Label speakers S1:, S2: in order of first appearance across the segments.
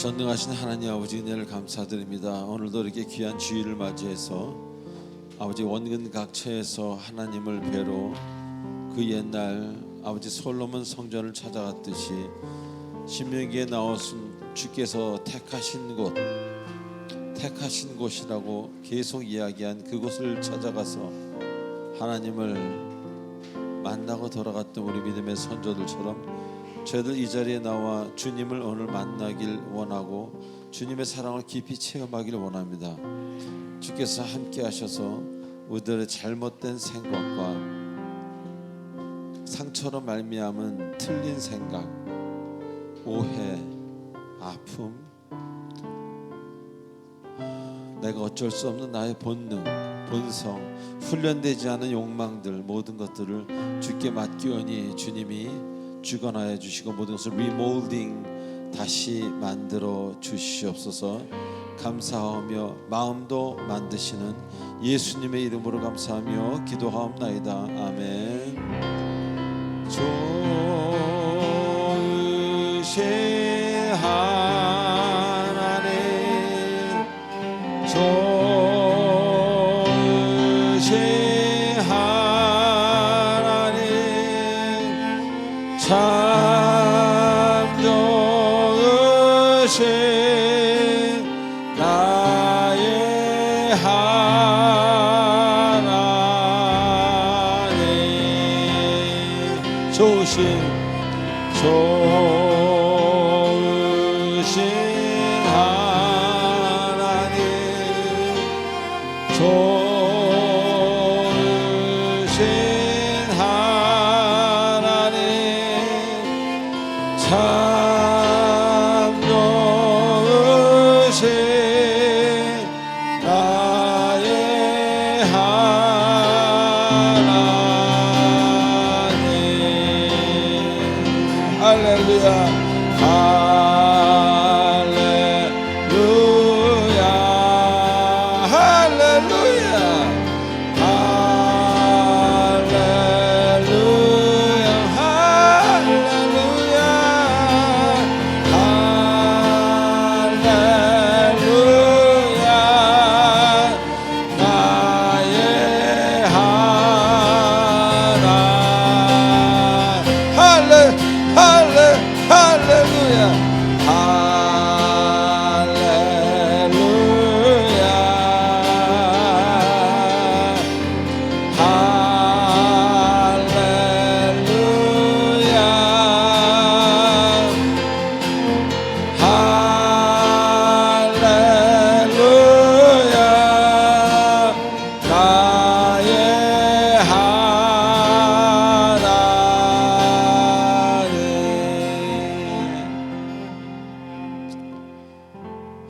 S1: 전능하신 하나님 아버지 은혜를 감사드립니다. 오늘도 이렇게 귀한 주일을 맞이해서 아버지 원근 각처에서 하나님을 뵈러 그 옛날 아버지 솔로몬 성전을 찾아갔듯이 신명기에 나오신 주께서 택하신 곳이라고 계속 이야기한 그곳을 찾아가서 하나님을 만나고 돌아갔던 우리 믿음의 선조들처럼 저희들 이 자리에 나와 주님을 오늘 만나길 원하고 주님의 사랑을 깊이 체험하기를 원합니다. 주께서 함께 하셔서 우리들의 잘못된 생각과 상처로 말미암은 틀린 생각, 오해, 아픔, 내가 어쩔 수 없는 나의 본능, 본성, 훈련되지 않은 욕망들 모든 것들을 주께 맡기오니 주님이 주관하여 주시고 모든 것을 리몰딩 다시 만들어 주시옵소서. 감사하며 마음도 만드시는 예수님의 이름으로 감사하며 기도하옵나이다. 아멘. 좋으신 하나님, 좋으신 하나님, 참 좋으신 나의 하나님, 좋으신 하나님, 좋으신 하나님, 참 좋으신 나의 하나님. 할렐루야, 할렐루야, 할렐루야, 할렐루야, 할렐루야, 할렐루야, 나의 하나. 할렐루야,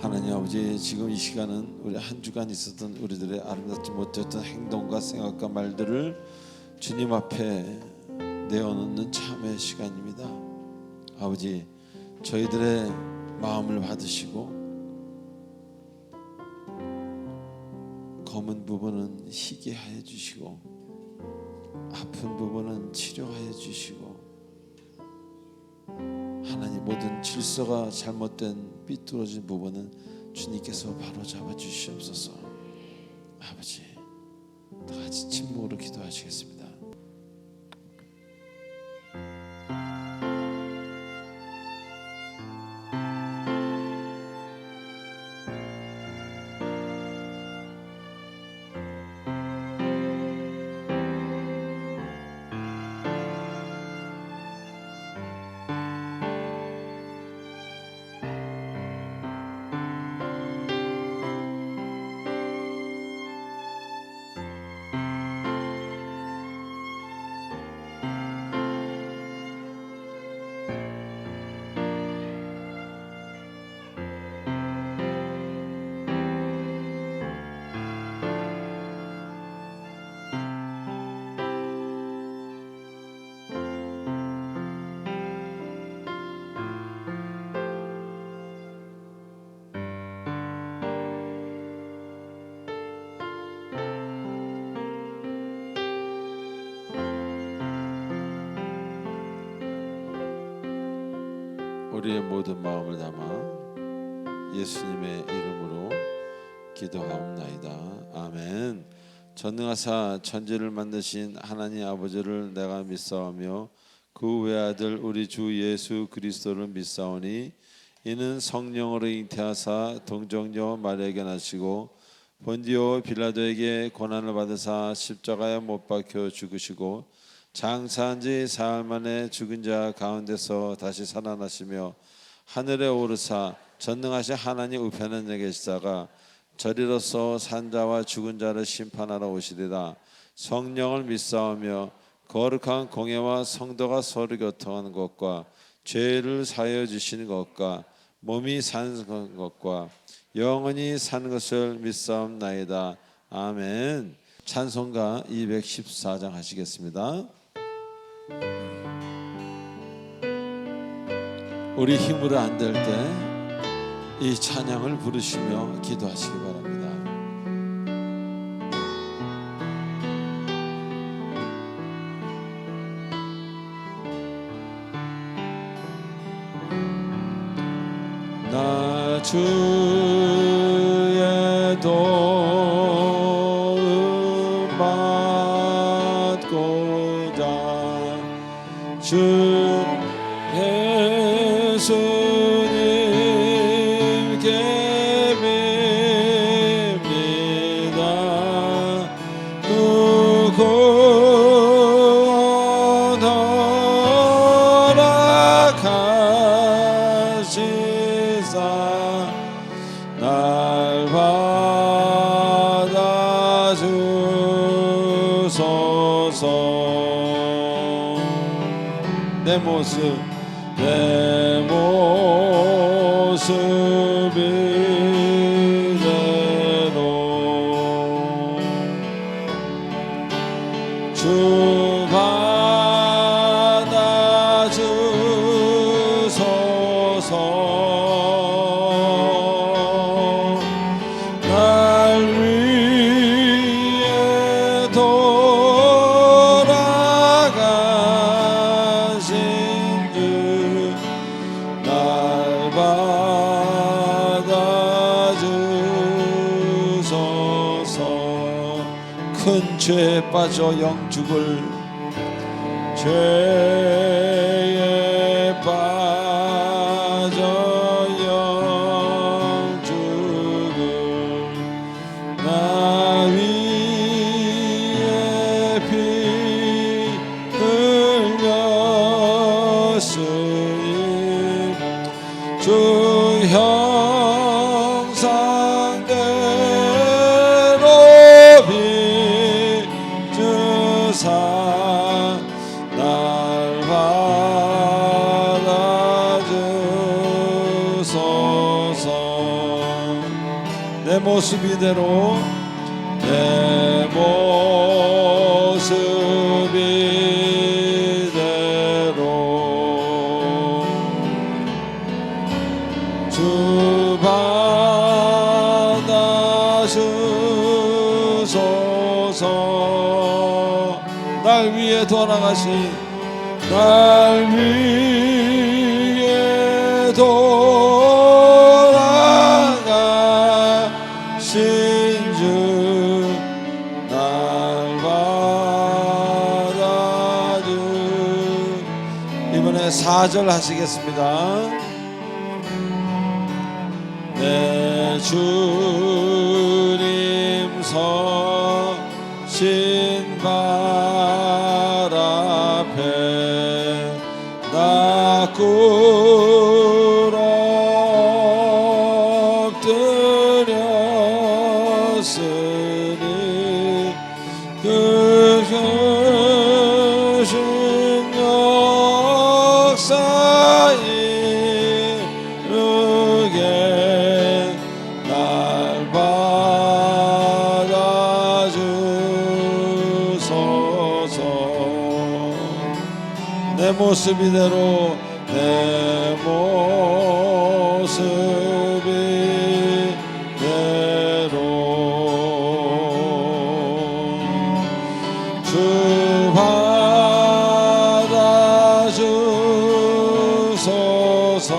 S1: 하나님 아버지, 지금 이 시간은 우리 한 주간 있었던 우리들의 아름답지 못했던 행동과 생각과 말들을 주님 앞에 내어놓는 참회의 시간입니다. 아버지, 저희들의 마음을 받으시고 검은 부분은 희게 하여 주시고 아픈 부분은 치료하여 주시고 하나님 모든 질서가 잘못된 삐뚤어진 부분은 주님께서 바로 잡아 주시옵소서. 아버지, 다 같이 침묵으로 기도하시겠습니다. 우리의 모든 마음을 담아 예수님의 이름으로 기도하옵나이다. 아멘. 전능하사 천지를 만드신 하나님 아버지를 내가 믿사오며 그 외아들 우리 주 예수 그리스도를 믿사오니 이는 성령으로 잉태하사 동정녀 마리아에게 나시고 본디오 빌라도에게 고난을 받으사 십자가에 못 박혀 죽으시고 장사한 지 사흘 만에 죽은 자 가운데서 다시 살아나시며 하늘에 오르사 전능하신 하나님 우편에 계시다가 저리로서 산자와 죽은 자를 심판하러 오시리라. 성령을 믿사오며 거룩한 공예와 성도가 서로 교통하는 것과 죄를 사하여 주시는 것과 몸이 사는 것과 영원히 사는 것을 믿사옵나이다. 아멘. 찬송가 214장 하시겠습니다. 우리 힘으로 안 될 때 이 찬양을 부르시며 기도하시기 바랍니다. 나 주의 도움 받고자 주 예수님께 빕니다. 구원 허락하시사 날 받아주소서. 내 모습 이대로 주 받아주소서. 날 위해 돌아가신 주 날 받아주소서. 큰 죄에 빠져 영죽을 죄에 빠져 영죽을 나 위에 피 흘렸으니 주 형상대로 빚주사 날 받아주소서. 내 모습 이대로 내 모습 이대로 주 받아주소서. 날 위해 돌아가신 날 위해 돌아가신 주 날 받아주. 이번에 4절 하시겠습니다. 내 주님 서신 발 앞에 나 꿇어 엎드렸으니 그 크신 역사 이루게 날 받아주소서. 내 모습 이대로 내 모습 이대로 주 받아주소서.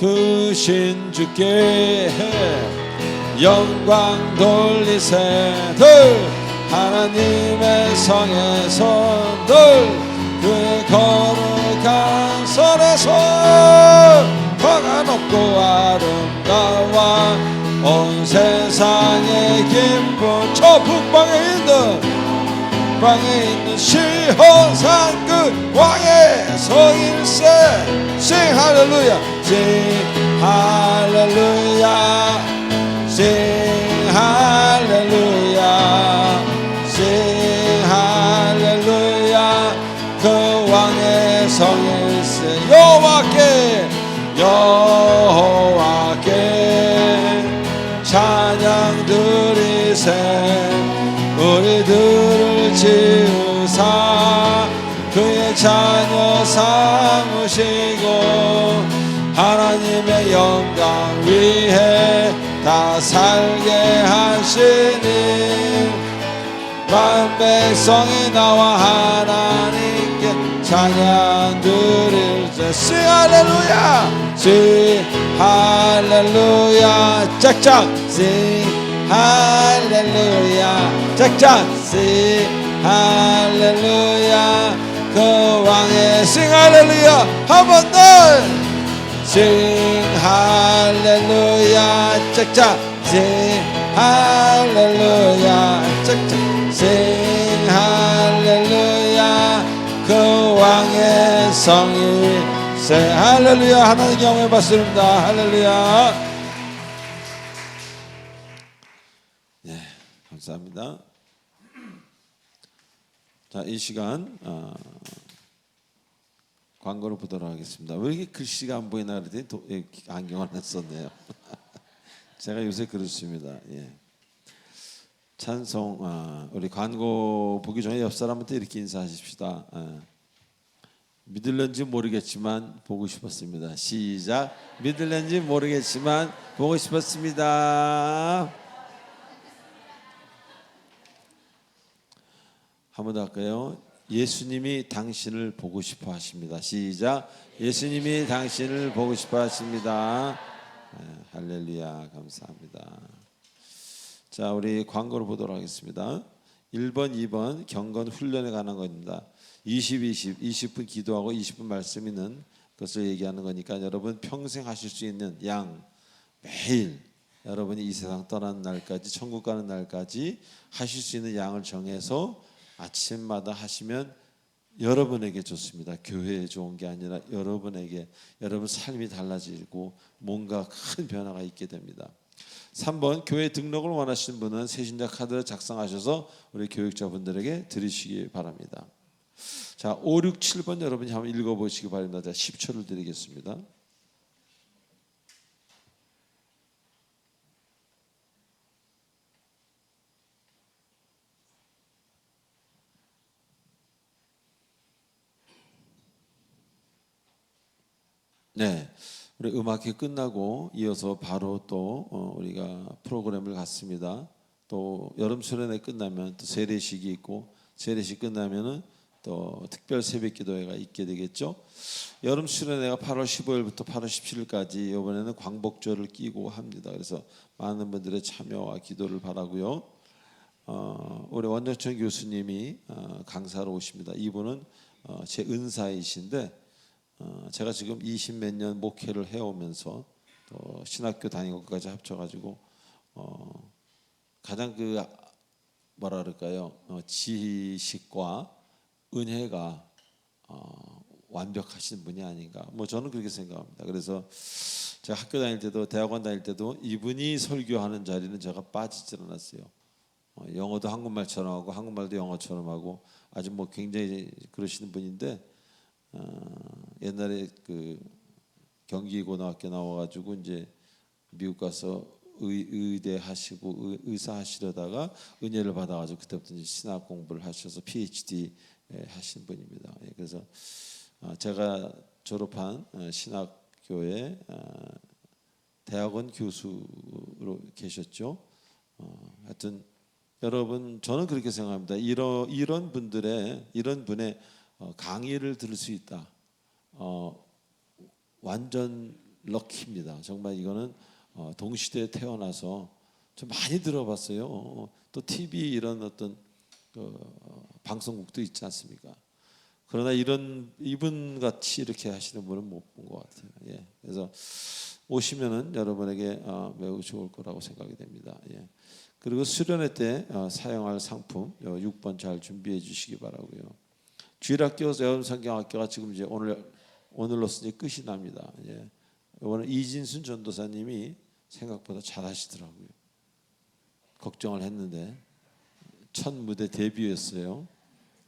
S1: 크신 주께 영광 돌리세. 하나님의 성에서 그의 거룩한 선에서 화가 높고 아름다워 온 세상의 기쁨. 저 북방에 있는 시온산 그 왕의 성일세. Sing 할렐루야, sing 할렐루야, sing 할렐루야, sing 할렐루야. 그 왕의 성일세. 여호와께 찬양 드리세. 우리들을 지으사 그의 자녀 삼으시고 하나님의 영광 위에 다 살게 하시니 만 백성이 나와 하나님께 찬양 드릴세. Sing 할렐루야, sing 할렐루야. 짝짝 sing 할렐루야. 짝짝 sing 할렐루야. 그 왕의 sing 할렐루야. 한 번 더 sing 할렐루야. 짝짝 sing 할렐루야. 짝짝 sing 할렐루야. 그 왕의 성일세. 할렐루야. 하나님 영광 받습니다. 할렐루야. 감사합니다. 자, 이 시간 광고를 보도록 하겠습니다. 왜 이렇게 글씨가 안 보이나 그랬더니 안경을 안 썼네요. 제가 요새 그렇습니다. 예. 찬송 우리 광고 보기 전에 옆 사람한테 이렇게 인사하십시다. 믿을는지 모르겠지만 보고 싶었습니다. 시작. 믿을는지 모르겠지만 보고 싶었습니다. 한 번 더 할까요? 예수님이 당신을 보고 싶어 하십니다. 시작. 예수님이 당신을 보고 싶어 하십니다. 할렐루야. 감사합니다. 자, 우리 광고를 보도록 하겠습니다. 1번, 2번 경건 훈련에 관한 겁니다. 20분 기도하고 20분 말씀 있는 것을 얘기하는 거니까 여러분 평생 하실 수 있는 양 매일 여러분이 이 세상 떠나는 날까지 천국 가는 날까지 하실 수 있는 양을 정해서 아침마다 하시면 여러분에게 좋습니다. 교회에 좋은 게 아니라 여러분에게 여러분 삶이 달라지고 뭔가 큰 변화가 있게 됩니다. 3번 교회 등록을 원하시는 분은 새신자 카드를 작성하셔서 우리 교육자분들에게 드리시기 바랍니다. 자, 5, 6, 7번 여러분이 한번 읽어보시기 바랍니다. 자, 10초를 드리겠습니다. 네, 우리 음악회 끝나고 이어서 바로 또 우리가 프로그램을 갖습니다. 또 여름 수련회 끝나면 또 세례식이 있고 세례식 끝나면은 또 특별 새벽기도회가 있게 되겠죠. 여름 수련회가 8월 15일부터 8월 17일까지 이번에는 광복절을 끼고 합니다. 그래서 많은 분들의 참여와 기도를 바라고요. 우리 원정천 교수님이 강사로 오십니다. 이분은 제 은사이신데 제가 지금 20몇 년 목회를 해오면서 또 신학교 다니고 끝까지 합쳐가지고 가장 그 뭐라 그럴까요? 지식과 은혜가 완벽하신 분이 아닌가. 뭐 저는 그렇게 생각합니다. 그래서 제가 학교 다닐 때도 대학원 다닐 때도 이분이 설교하는 자리는 제가 빠지질 않았어요. 영어도 한국말처럼 하고 한국말도 영어처럼 하고 아주 뭐 굉장히 그러시는 분인데 옛날에 그 경기고등학교 나와가지고 이제 미국 가서 의대 하시고 의사 하시려다가 은혜를 받아가지고 그때부터 이제 신학 공부를 하셔서 PhD 하신 분입니다. 그래서 제가 졸업한 신학교에 대학원 교수로 계셨죠. 하여튼 여러분 저는 그렇게 생각합니다. 이런 분의 강의를 들을 수 있다. 완전 럭키입니다. 정말 이거는 동시대에 태어나서 좀 많이 들어봤어요. 또 TV 이런 어떤 방송국도 있지 않습니까? 그러나 이분 같이 이렇게 하시는 분은 못 본 것 같아요. 예. 그래서 오시면은 여러분에게 매우 좋을 거라고 생각이 됩니다. 예. 그리고 수련회 때 사용할 상품 6번 잘 준비해 주시기 바라고요. 주일학교 여름성경학교가 지금 이제 오늘로서 이제 끝이 납니다. 예. 이번에 이진순 전도사님이 생각보다 잘하시더라고요. 걱정을 했는데 첫 무대 데뷔였어요.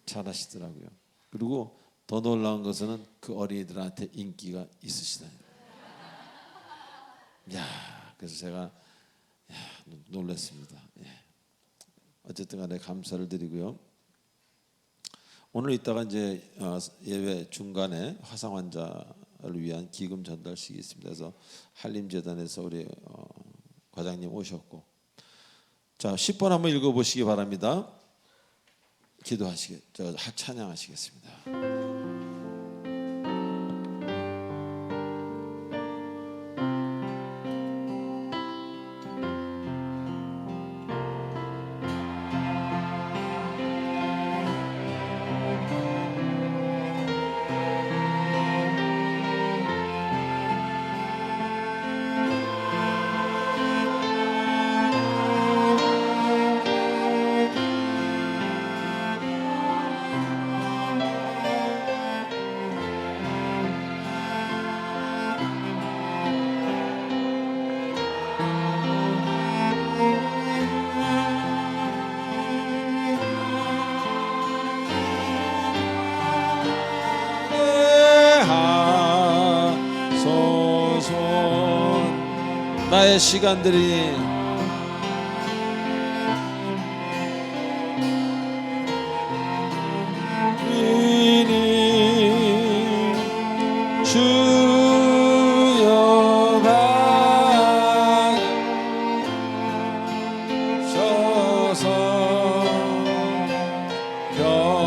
S1: 잘하시더라고요. 그리고 더 놀라운 것은 그 어린이들한테 인기가 있으시다. 야, 그래서 제가 놀랐습니다. 예. 어쨌든간에 감사를 드리고요. 오늘 이따가 이제 예배 중간에 화상 환자를 위한 기금 전달식이 있습니다. 그래서 한림재단에서 우리 과장님 오셨고, 자 10번 한번 읽어보시기 바랍니다. 찬양하시겠습니다. 나의 시간들이 주여 받으셔서 평생토록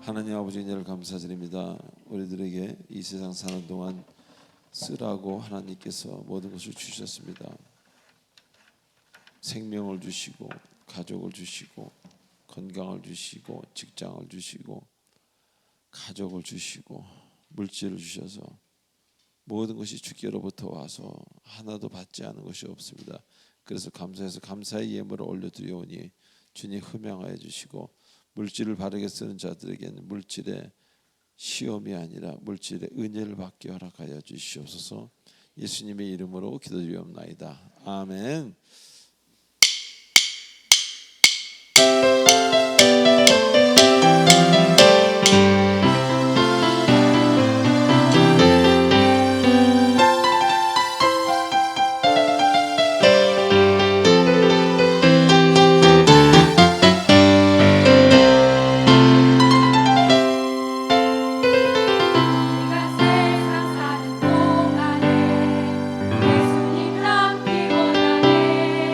S1: 하나님 아버지 은혜를 감사드립니다. 우리들에게 이 세상 사는 동안 쓰라고 하나님께서 모든 것을 주셨습니다. 생명을 주시고 가족을 주시고 건강을 주시고 직장을 주시고 가족을 주시고 물질을 주셔서 모든 것이 주께로부터 와서 하나도 받지 않은 것이 없습니다. 그래서 감사해서 감사의 예물을 올려드리오니 주님 흠양하여 주시고 물질을 바르게 쓰는 자들에게는 물질의 시험이 아니라 물질의 은혜를 받게 허락하여 주시옵소서. 예수님의 이름으로 기도드리옵나이다. 아멘.
S2: 예수님 남기 원하네.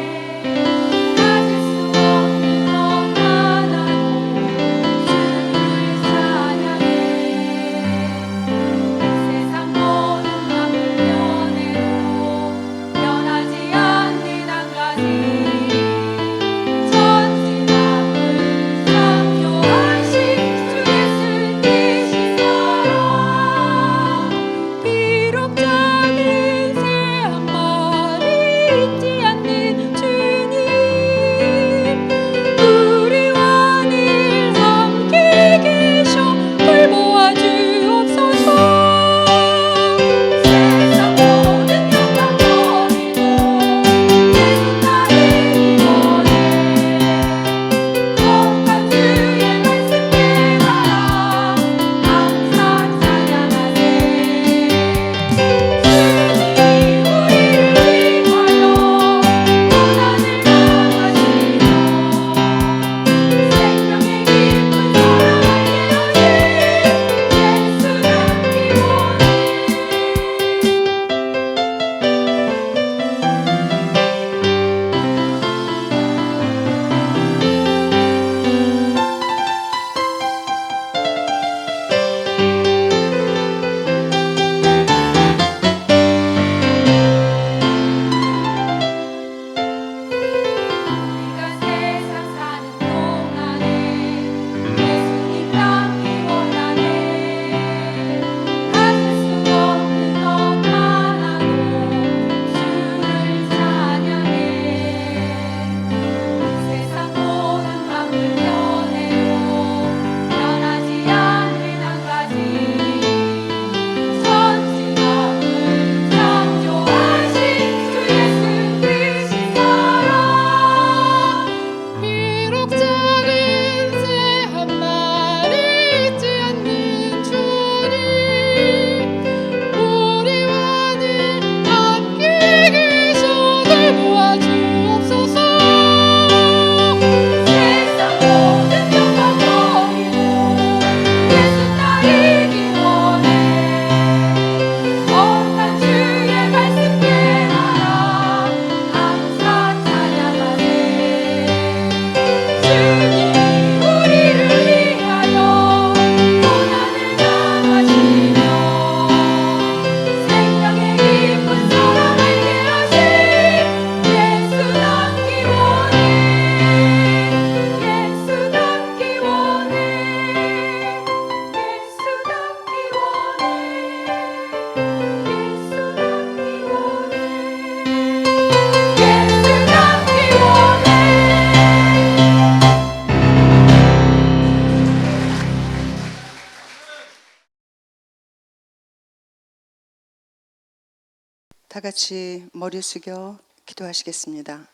S2: 다 같이 머리 숙여 기도하시겠습니다.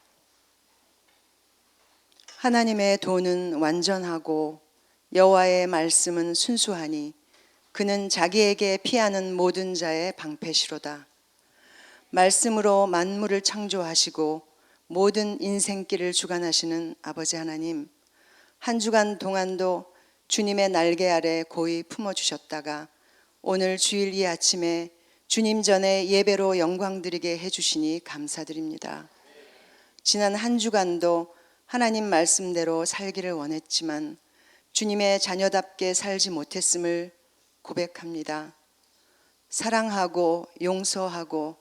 S2: 하나님의 도는 완전하고 여호와의 말씀은 순수하니 그는 자기에게 피하는 모든 자의 방패시로다. 말씀으로 만물을 창조하시고 모든 인생길을 주관하시는 아버지 하나님, 한 주간 동안도 주님의 날개 아래 고이 품어주셨다가 오늘 주일 이 아침에 주님 전에 예배로 영광드리게 해주시니 감사드립니다. 지난 한 주간도 하나님 말씀대로 살기를 원했지만 주님의 자녀답게 살지 못했음을 고백합니다. 사랑하고 용서하고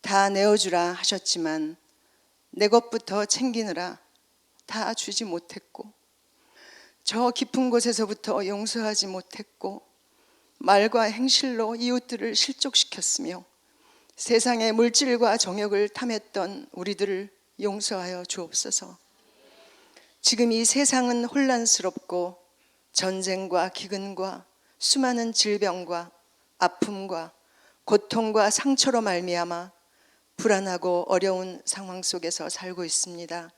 S2: 다 내어주라 하셨지만 내 것부터 챙기느라 다 주지 못했고, 저 깊은 곳에서부터 용서하지 못했고, 말과 행실로 이웃들을 실족시켰으며 세상의 물질과 정욕을 탐했던 우리들을 용서하여 주옵소서. 지금 이 세상은 혼란스럽고 전쟁과 기근과 수많은 질병과 아픔과 고통과 상처로 말미암아 불안하고 어려운 상황 속에서 살고 있습니다.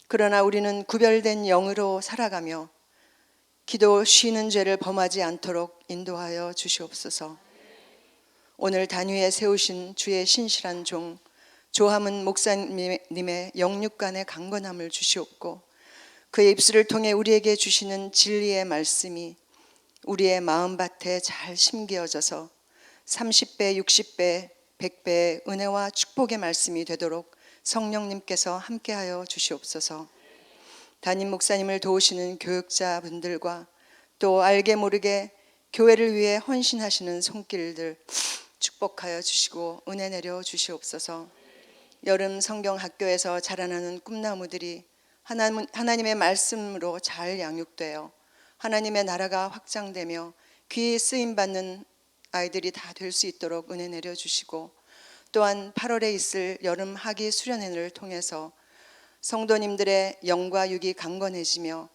S2: 그러나 우리는 구별된 영으로 살아가며 기도 쉬는 죄를 범하지 않도록 인도하여 주시옵소서. 오늘 단위에 세우신 주의 신실한 종 조함은 목사님의 영육간의 강건함을 주시옵고, 그의 입술을 통해 우리에게 주시는 진리의 말씀이 우리의 마음밭에 잘 심겨져서 30배, 60배, 100배의 은혜와 축복의 말씀이 되도록 성령님께서 함께하여 주시옵소서. 담임 목사님을 도우시는 교육자분들과 또 알게 모르게 교회를 위해 헌신하시는 손길들 축복하여 주시고 은혜 내려 주시옵소서. 여름 성경학교에서 자라나는 꿈나무들이 하나님의 말씀으로 잘 양육되어 하나님의 나라가 확장되며 귀에 쓰임받는 아이들이 다 될 수 있도록 은혜 내려 주시고, 또한 8월에 있을 여름 학위 수련회를 통해서 성도님들의 영과 육이 강건해지며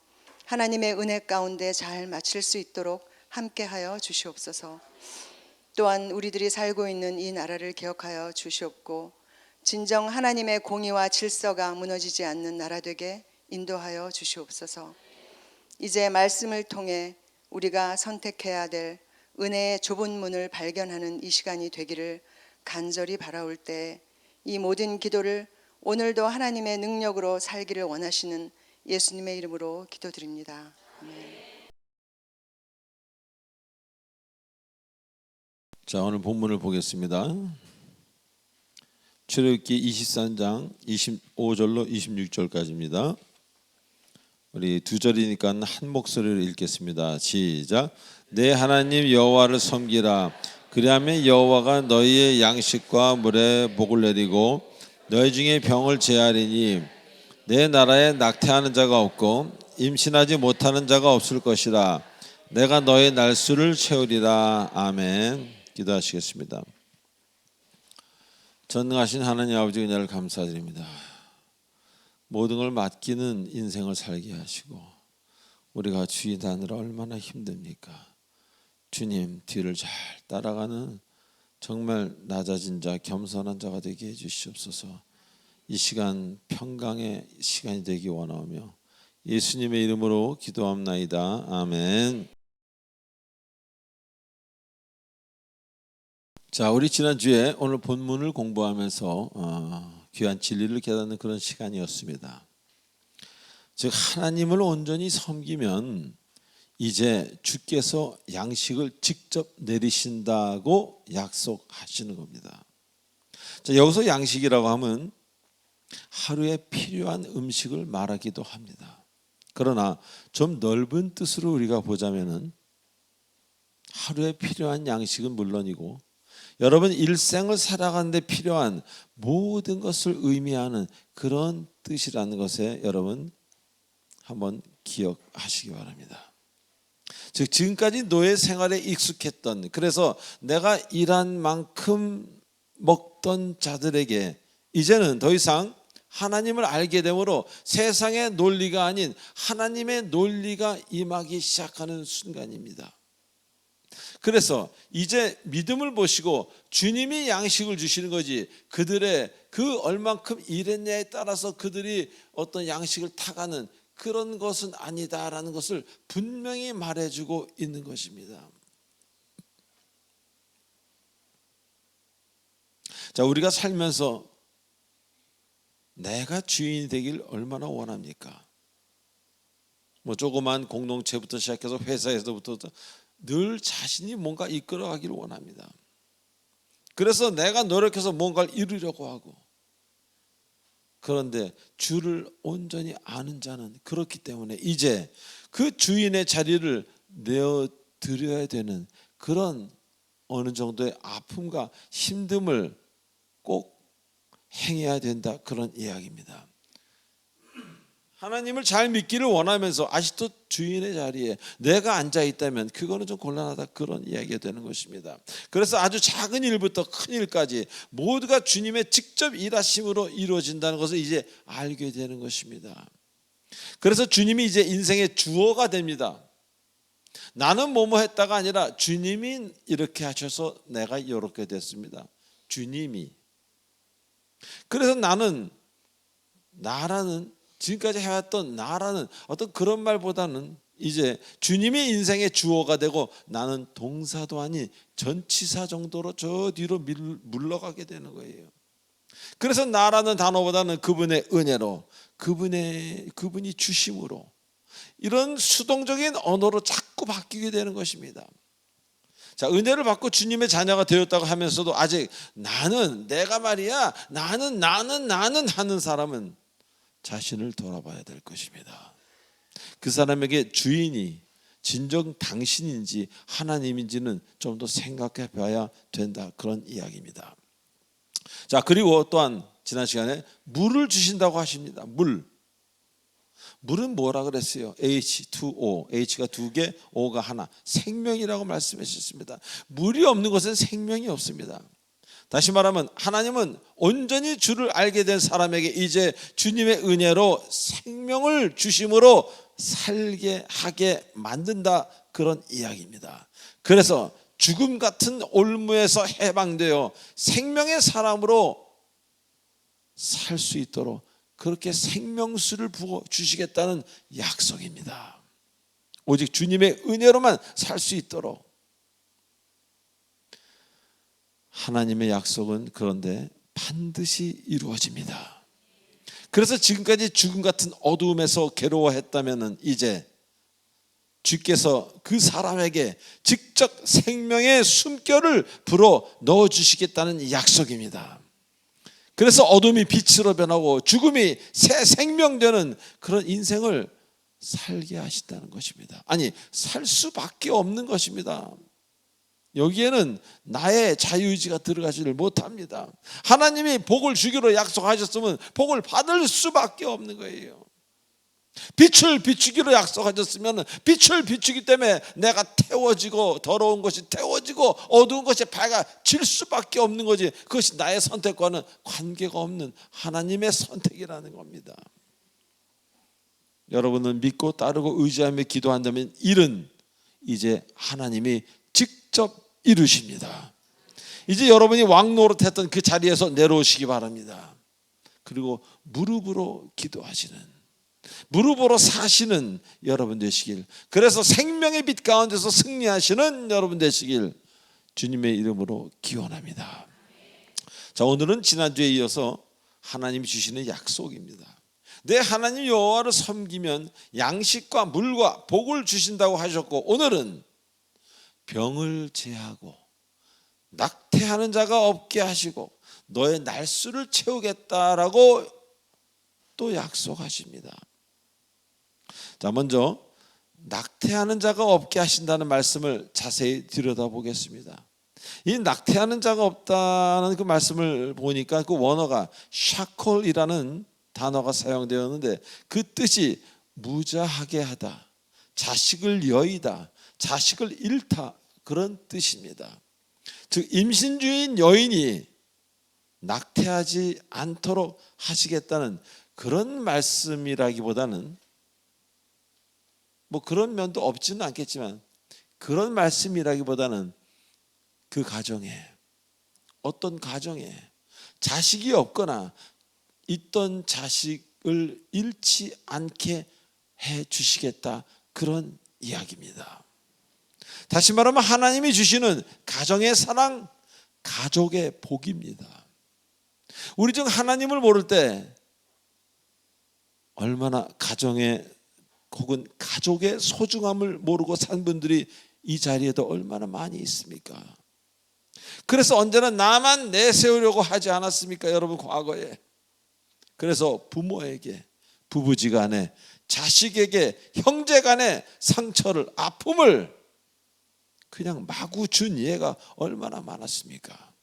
S2: 하나님의 은혜 가운데 잘 마칠 수 있도록 함께하여 주시옵소서. 또한 우리들이 살고 있는 이 나라를 기억하여 주시옵고 진정 하나님의 공의와 질서가 무너지지 않는 나라 되게 인도하여 주시옵소서. 이제 말씀을 통해 우리가 선택해야 될 은혜의 좁은 문을 발견하는 이 시간이 되기를 간절히 바라올 때 이 모든 기도를 오늘도 하나님의 능력으로 살기를 원하시는 예수님의 이름으로 기도드립니다. 아멘.
S1: 자, 오늘 본문을 보겠습니다. 출애굽기 23장 25절로 26절까지입니다. 우리 두 절이니까 한 목소리로 읽겠습니다. 시작. 내 하나님 여호와를 섬기라. 그리하면 여호와가 너희의 양식과 물에 복을 내리고 너희 중에 병을 제하리니 내 나라에 낙태하는 자가 없고 임신하지 못하는 자가 없을 것이라. 내가 너의 날수를 채우리라. 아멘. 기도하시겠습니다. 전능하신 하나님 아버지 은혜를 감사드립니다. 모든 걸 맡기는 인생을 살게 하시고 우리가 주의하느라 얼마나 힘듭니까? 주님 뒤를 잘 따라가는 정말 낮아진 자, 겸손한 자가 되게 해주시옵소서. 이 시간 평강의 시간이 되기 원하며 예수님의 이름으로 기도합나이다. 아멘. 자, 우리 지난주에 오늘 본문을 공부하면서 귀한 진리를 깨닫는 그런 시간이었습니다. 즉 하나님을 온전히 섬기면 이제 주께서 양식을 직접 내리신다고 약속하시는 겁니다. 자, 여기서 양식이라고 하면 하루에 필요한 음식을 말하기도 합니다. 그러나 좀 넓은 뜻으로 우리가 보자면은 하루에 필요한 양식은 물론이고 여러분 일생을 살아가는 데 필요한 모든 것을 의미하는 그런 뜻이라는 것에 여러분 한번 기억하시기 바랍니다. 즉 지금까지 노예 생활에 익숙했던, 그래서 내가 일한 만큼 먹던 자들에게 이제는 더 이상 하나님을 알게 되므로 세상의 논리가 아닌 하나님의 논리가 임하기 시작하는 순간입니다. 그래서 이제 믿음을 보시고 주님이 양식을 주시는 거지, 그들의 그 얼만큼 일했냐에 따라서 그들이 어떤 양식을 타가는 그런 것은 아니다라는 것을 분명히 말해주고 있는 것입니다. 자, 우리가 살면서 내가 주인이 되길 얼마나 원합니까? 뭐 조그만 공동체부터 시작해서 회사에서부터 늘 자신이 뭔가 이끌어가기를 원합니다. 그래서 내가 노력해서 뭔가를 이루려고 하고, 그런데 주를 온전히 아는 자는 그렇기 때문에 이제 그 주인의 자리를 내어드려야 되는 그런 어느 정도의 아픔과 힘듦을 꼭 행해야 된다, 그런 이야기입니다. 하나님을 잘 믿기를 원하면서 아직도 주인의 자리에 내가 앉아 있다면 그거는 좀 곤란하다, 그런 이야기가 되는 것입니다. 그래서 아주 작은 일부터 큰 일까지 모두가 주님의 직접 일하심으로 이루어진다는 것을 이제 알게 되는 것입니다. 그래서 주님이 이제 인생의 주어가 됩니다. 나는 뭐뭐 했다가 아니라 주님이 이렇게 하셔서 내가 이렇게 됐습니다. 주님이. 그래서 나라는 지금까지 해왔던 나라는 어떤 그런 말보다는 이제 주님이 인생의 주어가 되고 나는 동사도 아닌 전치사 정도로 저 뒤로 물러가게 되는 거예요. 그래서 나라는 단어보다는 그분의 은혜로, 그분이 주심으로, 이런 수동적인 언어로 자꾸 바뀌게 되는 것입니다. 자, 은혜를 받고 주님의 자녀가 되었다고 하면서도 아직 내가 말이야 나는 하는 사람은 자신을 돌아봐야 될 것입니다. 그 사람에게 주인이 진정 당신인지 하나님인지는 좀 더 생각해 봐야 된다, 그런 이야기입니다. 자, 그리고 또한 지난 시간에 물을 주신다고 하십니다. 물은 뭐라 그랬어요? H2O, H가 2개, O가 하나, 생명이라고 말씀하셨습니다. 물이 없는 것은 생명이 없습니다. 다시 말하면 하나님은 온전히 주를 알게 된 사람에게 이제 주님의 은혜로 생명을 주심으로 살게 하게 만든다, 그런 이야기입니다. 그래서 죽음 같은 올무에서 해방되어 생명의 사람으로 살 수 있도록 그렇게 생명수를 부어 주시겠다는 약속입니다. 오직 주님의 은혜로만 살 수 있도록. 하나님의 약속은 그런데 반드시 이루어집니다. 그래서 지금까지 죽음 같은 어두움에서 괴로워했다면 이제 주께서 그 사람에게 직접 생명의 숨결을 불어 넣어주시겠다는 약속입니다. 그래서 어둠이 빛으로 변하고 죽음이 새 생명되는 그런 인생을 살게 하신다는 것입니다. 아니, 살 수밖에 없는 것입니다. 여기에는 나의 자유의지가 들어가지를 못합니다. 하나님이 복을 주기로 약속하셨으면 복을 받을 수밖에 없는 거예요. 빛을 비추기로 약속하셨으면 빛을 비추기 때문에 내가 태워지고 더러운 것이 태워지고 어두운 것이 밝아질 수밖에 없는 거지, 그것이 나의 선택과는 관계가 없는 하나님의 선택이라는 겁니다. 여러분은 믿고 따르고 의지하며 기도한다면 일은 이제 하나님이 직접 이루십니다. 이제 여러분이 왕노릇했던 그 자리에서 내려오시기 바랍니다. 그리고 무릎으로 기도하시는, 무릎으로 사시는 여러분 되시길, 그래서 생명의 빛 가운데서 승리하시는 여러분 되시길 주님의 이름으로 기원합니다. 자, 오늘은 지난주에 이어서 하나님이 주시는 약속입니다. 내 하나님 여호와를 섬기면 양식과 물과 복을 주신다고 하셨고, 오늘은 병을 제하고 낙태하는 자가 없게 하시고 너의 날수를 채우겠다라고 또 약속하십니다. 자, 먼저 낙태하는 자가 없게 하신다는 말씀을 자세히 들여다보겠습니다. 이 낙태하는 자가 없다는 그 말씀을 보니까 그 원어가 샤콜이라는 단어가 사용되었는데 그 뜻이 무자하게 하다, 자식을 여의다, 자식을 잃다, 그런 뜻입니다. 즉 임신 중인 여인이 낙태하지 않도록 하시겠다는 그런 말씀이라기보다는 뭐 그런 면도 없지는 않겠지만 그런 말씀이라기보다는 그 가정에, 어떤 가정에 자식이 없거나 있던 자식을 잃지 않게 해 주시겠다, 그런 이야기입니다. 다시 말하면 하나님이 주시는 가정의 사랑, 가족의 복입니다. 우리 중 하나님을 모를 때 얼마나 가정의 혹은 가족의 소중함을 모르고 산 분들이 이 자리에도 얼마나 많이 있습니까? 그래서 언제나 나만 내세우려고 하지 않았습니까, 여러분, 과거에? 그래서 부모에게, 부부지간에, 자식에게, 형제간에 상처를, 아픔을 그냥 마구 준 예가 얼마나 많았습니까?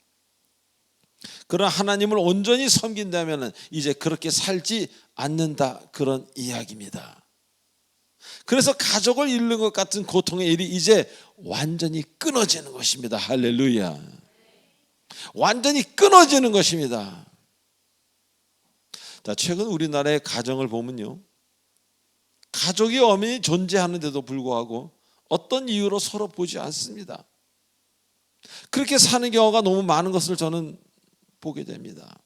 S1: 그러나 하나님을 온전히 섬긴다면 이제 그렇게 살지 않는다, 그런 이야기입니다. 그래서 가족을 잃는 것 같은 고통의 일이 이제 완전히 끊어지는 것입니다. 할렐루야. 완전히 끊어지는 것입니다. 자, 최근 우리나라의 가정을 보면요, 가족이 엄연히 존재하는데도 불구하고 어떤 이유로 서로 보지 않습니다. 그렇게 사는 경우가 너무 많은 것을 저는 보게 됩니다.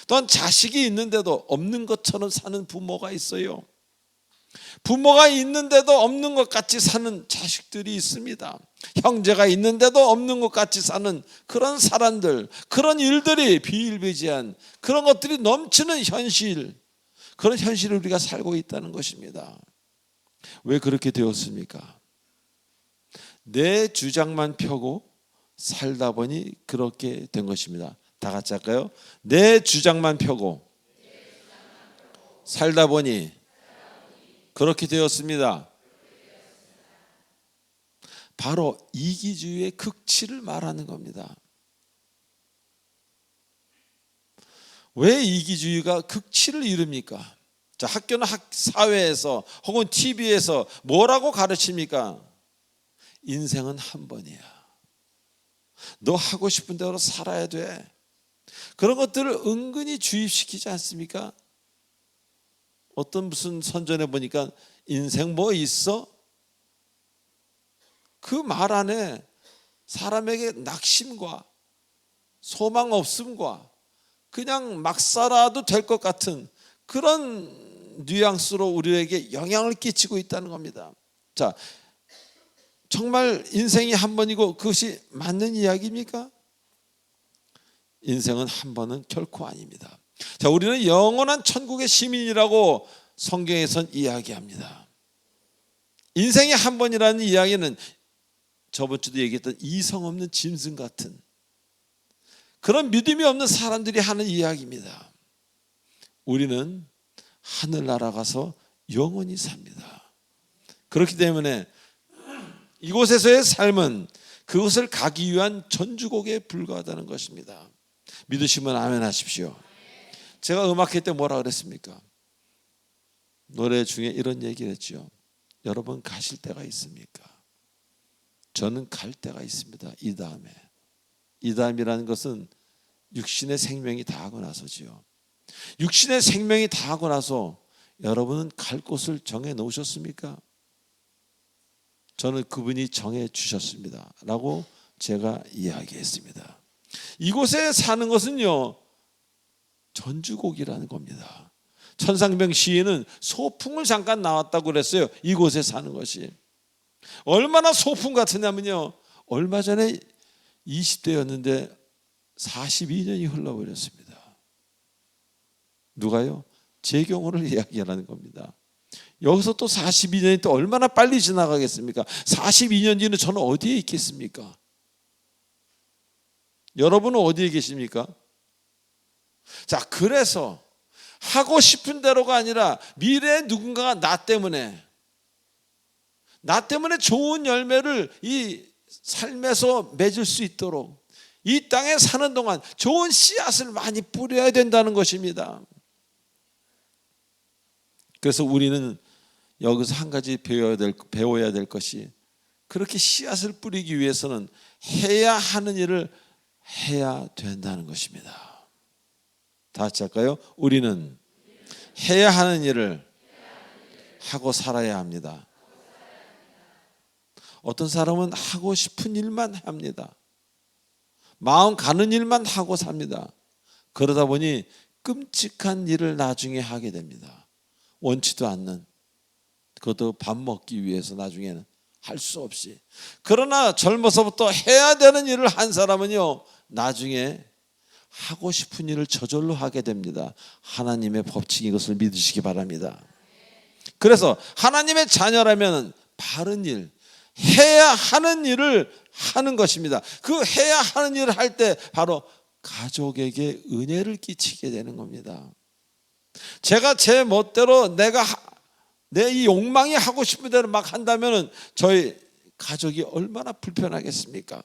S1: 또한 자식이 있는데도 없는 것처럼 사는 부모가 있어요. 부모가 있는데도 없는 것 같이 사는 자식들이 있습니다. 형제가 있는데도 없는 것 같이 사는 그런 사람들, 그런 일들이, 비일비재한 그런 것들이 넘치는 현실, 그런 현실을 우리가 살고 있다는 것입니다. 왜 그렇게 되었습니까? 내 주장만 펴고 살다 보니 그렇게 된 것입니다. 다 같이 할까요? 내 주장만 펴고 살다 보니 그렇게 되었습니다. 바로 이기주의의 극치를 말하는 겁니다. 왜 이기주의가 극치를 이룹니까? 자, 학교나 사회에서 혹은 TV에서 뭐라고 가르칩니까? 인생은 한 번이야. 너 하고 싶은 대로 살아야 돼. 그런 것들을 은근히 주입시키지 않습니까? 어떤 무슨 선전에 보니까 인생 뭐 있어? 그 말 안에 사람에게 낙심과 소망 없음과 그냥 막 살아도 될 것 같은 그런 뉘앙스로 우리에게 영향을 끼치고 있다는 겁니다. 자, 정말 인생이 한 번이고 그것이 맞는 이야기입니까? 인생은 한 번은 결코 아닙니다. 자, 우리는 영원한 천국의 시민이라고 성경에선 이야기합니다. 인생이 한 번이라는 이야기는 저번 주도 얘기했던 이성 없는 짐승 같은 그런 믿음이 없는 사람들이 하는 이야기입니다. 우리는 하늘나라 가서 영원히 삽니다. 그렇기 때문에 이곳에서의 삶은 그것을 가기 위한 전주곡에 불과하다는 것입니다. 믿으시면 아멘 하십시오. 제가 음악회 때 뭐라 그랬습니까? 노래 중에 이런 얘기를 했죠. 여러분 가실 때가 있습니까? 저는 갈 때가 있습니다. 이 다음에. 이 다음이라는 것은 육신의 생명이 다하고 나서지요. 육신의 생명이 다하고 나서 여러분은 갈 곳을 정해 놓으셨습니까? 저는 그분이 정해 주셨습니다 라고 제가 이야기했습니다. 이곳에 사는 것은요, 전주곡이라는 겁니다. 천상병 시인은 소풍을 잠깐 나왔다고 그랬어요. 이곳에 사는 것이 얼마나 소풍 같으냐면요, 얼마 전에 20대였는데 42년이 흘러버렸습니다. 누가요? 제 경우를 이야기하는 겁니다. 여기서 또 42년이 또 얼마나 빨리 지나가겠습니까? 42년 뒤는 저는 어디에 있겠습니까? 여러분은 어디에 계십니까? 자, 그래서 하고 싶은 대로가 아니라 미래에 누군가가 나 때문에 좋은 열매를 이 삶에서 맺을 수 있도록 이 땅에 사는 동안 좋은 씨앗을 많이 뿌려야 된다는 것입니다. 그래서 우리는 여기서 한 가지 배워야 될 것이, 그렇게 씨앗을 뿌리기 위해서는 해야 하는 일을 해야 된다는 것입니다. 다 같이 할까요? 우리는 해야 하는 일을 하고 살아야 합니다. 어떤 사람은 하고 싶은 일만 합니다. 마음 가는 일만 하고 삽니다. 그러다 보니 끔찍한 일을 나중에 하게 됩니다. 원치도 않는, 그것도 밥 먹기 위해서 나중에는 할 수 없이. 그러나 젊어서부터 해야 되는 일을 한 사람은요, 나중에 하고 싶은 일을 저절로 하게 됩니다. 하나님의 법칙, 이것을 믿으시기 바랍니다. 그래서 하나님의 자녀라면 바른 일, 해야 하는 일을 하는 것입니다. 그 해야 하는 일을 할 때 바로 가족에게 은혜를 끼치게 되는 겁니다. 제가 제 멋대로 내 이 욕망이 하고 싶은 대로 막 한다면 저희 가족이 얼마나 불편하겠습니까?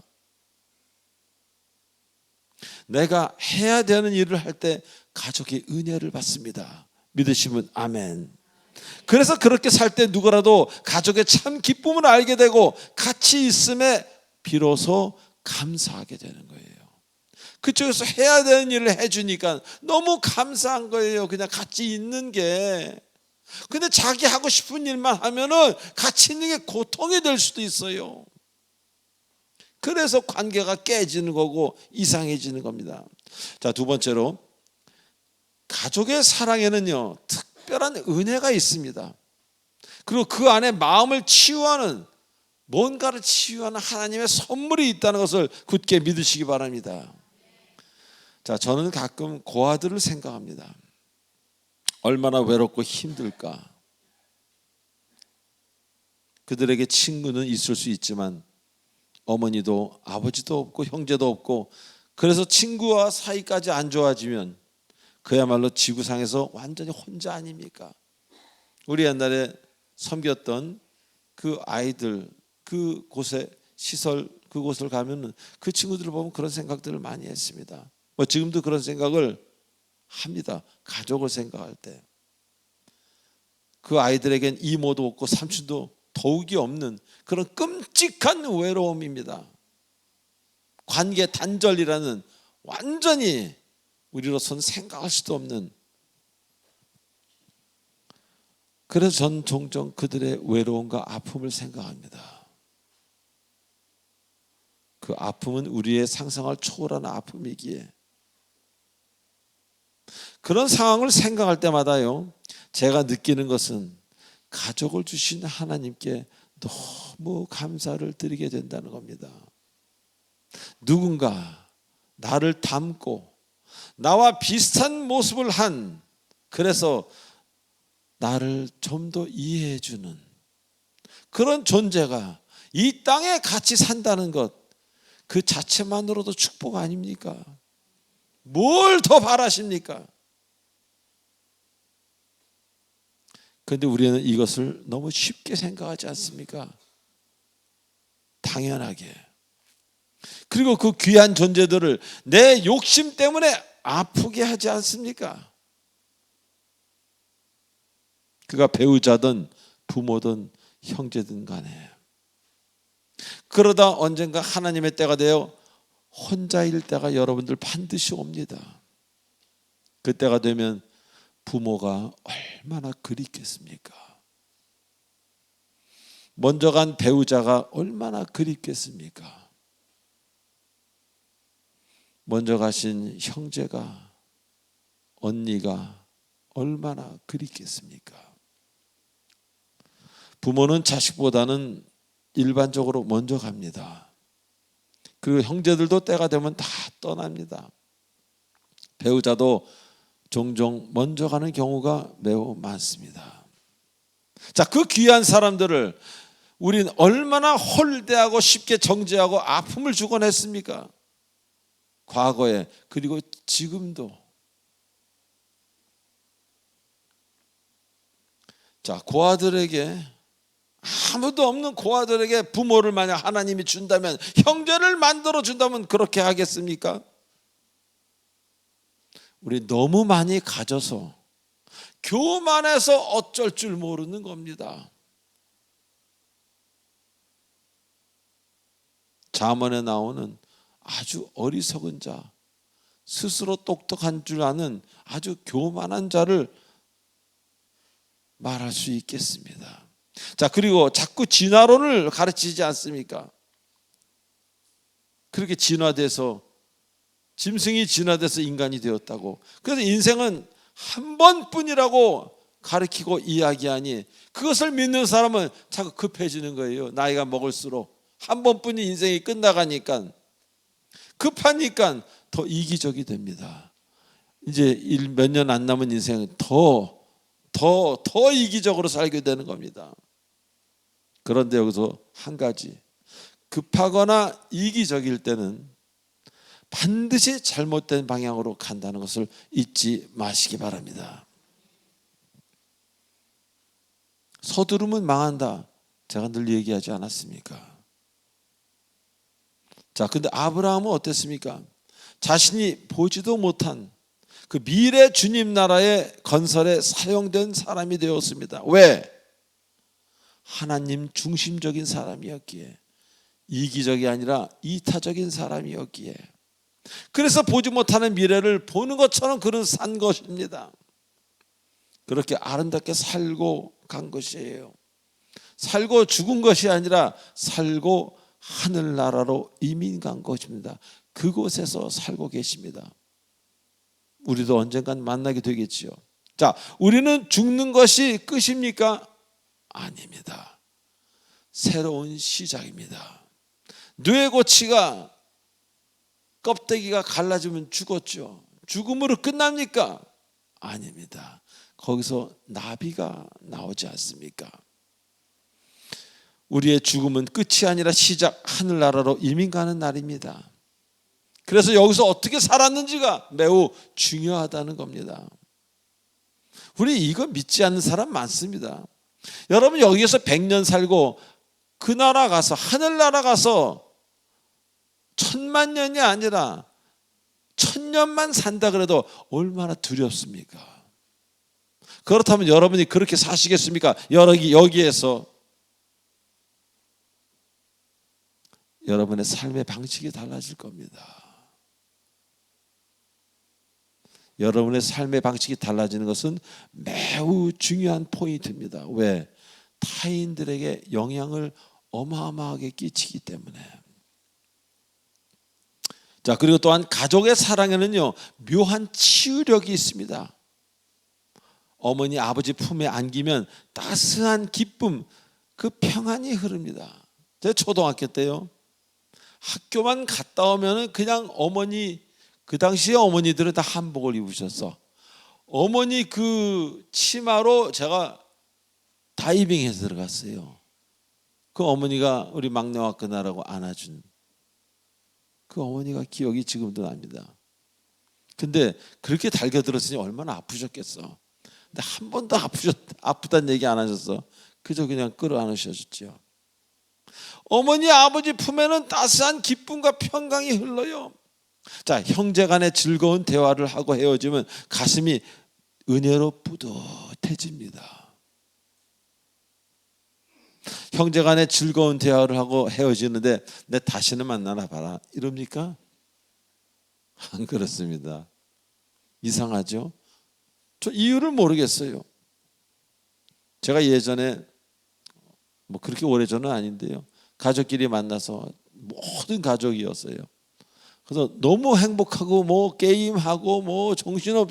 S1: 내가 해야 되는 일을 할 때 가족의 은혜를 받습니다. 믿으시면 아멘. 그래서 그렇게 살 때 누구라도 가족의 참 기쁨을 알게 되고 같이 있음에 비로소 감사하게 되는 거예요. 그쪽에서 해야 되는 일을 해주니까 너무 감사한 거예요. 그냥 같이 있는 게. 근데 자기 하고 싶은 일만 하면은 같이 있는 게 고통이 될 수도 있어요. 그래서 관계가 깨지는 거고 이상해지는 겁니다. 자, 두 번째로, 가족의 사랑에는요, 특별한 은혜가 있습니다. 그리고 그 안에 마음을 치유하는, 뭔가를 치유하는 하나님의 선물이 있다는 것을 굳게 믿으시기 바랍니다. 자, 저는 가끔 고아들을 생각합니다. 얼마나 외롭고 힘들까. 그들에게 친구는 있을 수 있지만 어머니도 아버지도 없고 형제도 없고, 그래서 친구와 사이까지 안 좋아지면 그야말로 지구상에서 완전히 혼자 아닙니까? 우리 옛날에 섬겼던 그 아이들, 그곳에 시설, 그곳을 가면 그 친구들을 보면 그런 생각들을 많이 했습니다. 지금도 그런 생각을 합니다. 가족을 생각할 때. 그 아이들에겐 이모도 없고 삼촌도 더욱이 없는 그런 끔찍한 외로움입니다. 관계 단절이라는 완전히 우리로서는 생각할 수도 없는. 그래서 전 종종 그들의 외로움과 아픔을 생각합니다. 그 아픔은 우리의 상상을 초월하는 아픔이기에, 그런 상황을 생각할 때마다요, 제가 느끼는 것은 가족을 주신 하나님께 너무 감사를 드리게 된다는 겁니다. 누군가 나를 닮고 나와 비슷한 모습을 한, 그래서 나를 좀 더 이해해 주는 그런 존재가 이 땅에 같이 산다는 것, 그 자체만으로도 축복 아닙니까? 뭘 더 바라십니까? 그런데 우리는 이것을 너무 쉽게 생각하지 않습니까? 당연하게. 그리고 그 귀한 존재들을 내 욕심 때문에 아프게 하지 않습니까? 그가 배우자든 부모든 형제든 간에. 그러다 언젠가 하나님의 때가 되어 혼자일 때가 여러분들 반드시 옵니다. 그때가 되면 부모가 얼마나 그립겠습니까? 먼저 간 배우자가 얼마나 그립겠습니까? 먼저 가신 형제가, 언니가 얼마나 그립겠습니까? 부모는 자식보다는 일반적으로 먼저 갑니다. 그리고 형제들도 때가 되면 다 떠납니다. 배우자도 종종 먼저 가는 경우가 매우 많습니다. 자, 그 귀한 사람들을 우리는 얼마나 홀대하고 쉽게 정죄하고 아픔을 주곤 했습니까? 과거에, 그리고 지금도. 자, 고아들에게, 아무도 없는 고아들에게 부모를 만약 하나님이 준다면, 형제를 만들어 준다면 그렇게 하겠습니까? 우리 너무 많이 가져서 교만해서 어쩔 줄 모르는 겁니다. 잠언에 나오는 아주 어리석은 자, 스스로 똑똑한 줄 아는 아주 교만한 자를 말할 수 있겠습니다. 자, 그리고 자꾸 진화론을 가르치지 않습니까? 그렇게 진화돼서 짐승이 진화돼서 인간이 되었다고. 그래서 인생은 한 번뿐이라고 가르치고 이야기하니 그것을 믿는 사람은 자꾸 급해지는 거예요. 나이가 먹을수록 한 번뿐이 인생이 끝나가니까 급하니까 더 이기적이 됩니다. 이제 몇 년 안 남은 인생은 더 이기적으로 살게 되는 겁니다. 그런데 여기서 한 가지, 급하거나 이기적일 때는 반드시 잘못된 방향으로 간다는 것을 잊지 마시기 바랍니다. 서두르면 망한다, 제가 늘 얘기하지 않았습니까? 자, 근데 아브라함은 어땠습니까? 자신이 보지도 못한 그 미래 주님 나라의 건설에 사용된 사람이 되었습니다. 왜? 하나님 중심적인 사람이었기에, 이기적이 아니라 이타적인 사람이었기에. 그래서 보지 못하는 미래를 보는 것처럼 그는 산 것입니다. 그렇게 아름답게 살고 간 것이에요. 살고 죽은 것이 아니라 살고 하늘나라로 이민 간 것입니다. 그곳에서 살고 계십니다. 우리도 언젠간 만나게 되겠지요. 자, 우리는 죽는 것이 끝입니까? 아닙니다. 새로운 시작입니다. 뇌고치가 껍데기가 갈라지면 죽었죠. 죽음으로 끝납니까? 아닙니다. 거기서 나비가 나오지 않습니까? 우리의 죽음은 끝이 아니라 시작, 하늘나라로 이민 가는 날입니다. 그래서 여기서 어떻게 살았는지가 매우 중요하다는 겁니다. 우리 이거 믿지 않는 사람 많습니다. 여러분, 여기에서 100년 살고 그 나라 가서, 하늘나라 가서 1000만 년이 아니라 1000년만 산다 그래도 얼마나 두렵습니까? 그렇다면 여러분이 그렇게 사시겠습니까? 여기에서 여러분의 삶의 방식이 달라질 겁니다. 여러분의 삶의 방식이 달라지는 것은 매우 중요한 포인트입니다. 왜? 타인들에게 영향을 어마어마하게 끼치기 때문에. 자, 그리고 또한 가족의 사랑에는요, 묘한 치유력이 있습니다. 어머니, 아버지 품에 안기면 따스한 기쁨, 그 평안이 흐릅니다. 제가 초등학교 때요, 학교만 갔다 오면 그냥 어머니, 그 당시에 어머니들은 다 한복을 입으셨어. 어머니 그 치마로 제가 다이빙해서 들어갔어요. 그 어머니가 우리 막내와 그나라고 안아준 그 어머니가 기억이 지금도 납니다. 근데 그렇게 달겨들었으니 얼마나 아프셨겠어. 근데 한 번도 아프다는 얘기 안 하셨어. 그저 그냥 끌어안으셨죠. 어머니, 아버지 품에는 따스한 기쁨과 평강이 흘러요. 자, 형제 간에 즐거운 대화를 하고 헤어지면 가슴이 은혜로 뿌듯해집니다. 형제 간에 즐거운 대화를 하고 헤어지는데 내 다시는 만나나 봐라, 이럽니까? 안 그렇습니다. 이상하죠? 저 이유를 모르겠어요. 제가 예전에 뭐 그렇게 오래전은 아닌데요, 가족끼리 만나서 모든 가족이었어요. 그래서 너무 행복하고 뭐 게임하고 뭐 정신없,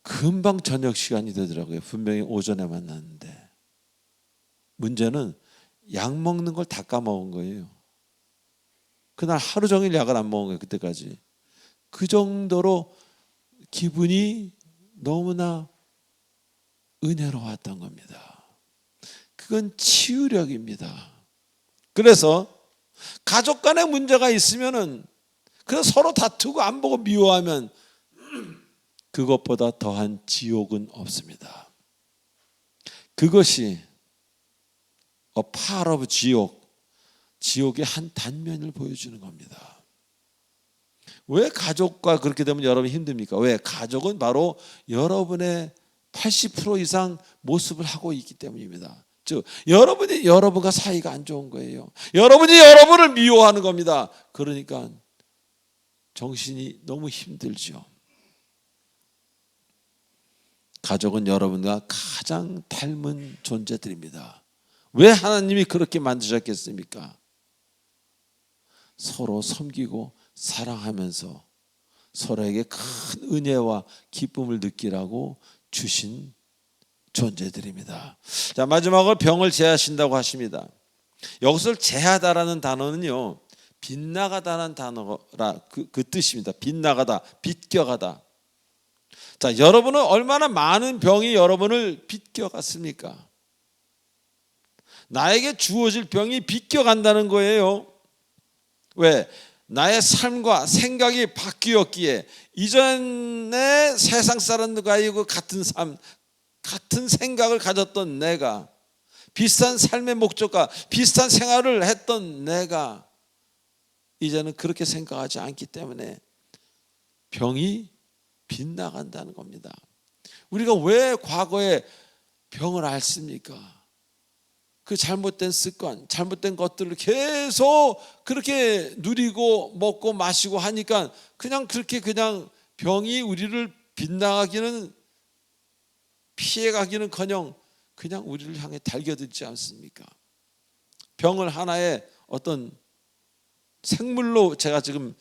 S1: 금방 저녁 시간이 되더라고요. 분명히 오전에 만났는데 문제는 약 먹는 걸 다 까먹은 거예요. 그날 하루 종일 약을 안 먹은 거예요. 그때까지. 그 정도로 기분이 너무나 은혜로웠던 겁니다. 그건 치유력입니다. 그래서 가족 간에 문제가 있으면은, 그래서 서로 다투고 안 보고 미워하면 그것보다 더한 지옥은 없습니다. 그것이 A part of 지옥의 한 단면을 보여주는 겁니다. 왜 가족과 그렇게 되면 여러분이 힘듭니까? 왜? 가족은 바로 여러분의 80% 이상 모습을 하고 있기 때문입니다. 즉, 여러분이 여러분과 사이가 안 좋은 거예요. 여러분이 여러분을 미워하는 겁니다. 그러니까 정신이 너무 힘들죠. 가족은 여러분과 가장 닮은 존재들입니다. 왜 하나님이 그렇게 만드셨겠습니까? 서로 섬기고 사랑하면서 서로에게 큰 은혜와 기쁨을 느끼라고 주신 존재들입니다. 자, 마지막으로 병을 제하신다고 하십니다. 여기서 제하다라는 단어는요, 빗나가다라는 단어라 그 뜻입니다. 빗나가다, 빗겨가다. 자, 여러분은 얼마나 많은 병이 여러분을 빗겨갔습니까? 나에게 주어질 병이 빗겨간다는 거예요. 왜? 나의 삶과 생각이 바뀌었기에 이전에 세상 사람들과 같은 삶, 같은 생각을 가졌던 내가, 비슷한 삶의 목적과 비슷한 생활을 했던 내가 이제는 그렇게 생각하지 않기 때문에 병이 빗나간다는 겁니다. 우리가 왜 과거에 병을 앓습니까? 그 잘못된 습관, 잘못된 것들을 계속 그렇게 누리고 먹고 마시고 하니까 그냥 그렇게 그냥 병이 우리를 빗나가기는, 피해가기는커녕 그냥 우리를 향해 달겨들지 않습니까? 병을 하나의 어떤 생물로 제가 지금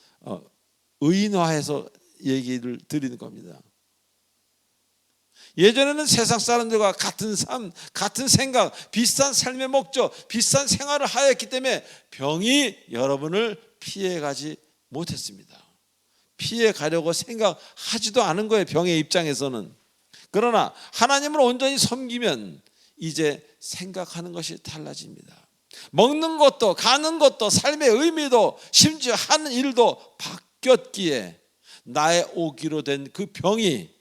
S1: 의인화해서 얘기를 드리는 겁니다. 예전에는 세상 사람들과 같은 삶, 같은 생각, 비슷한 삶의 목적, 비슷한 생활을 하였기 때문에 병이 여러분을 피해가지 못했습니다. 피해가려고 생각하지도 않은 거예요, 병의 입장에서는. 그러나 하나님을 온전히 섬기면 이제 생각하는 것이 달라집니다. 먹는 것도 가는 것도 삶의 의미도 심지어 하는 일도 바뀌었기에 나의 오기로 된 그 병이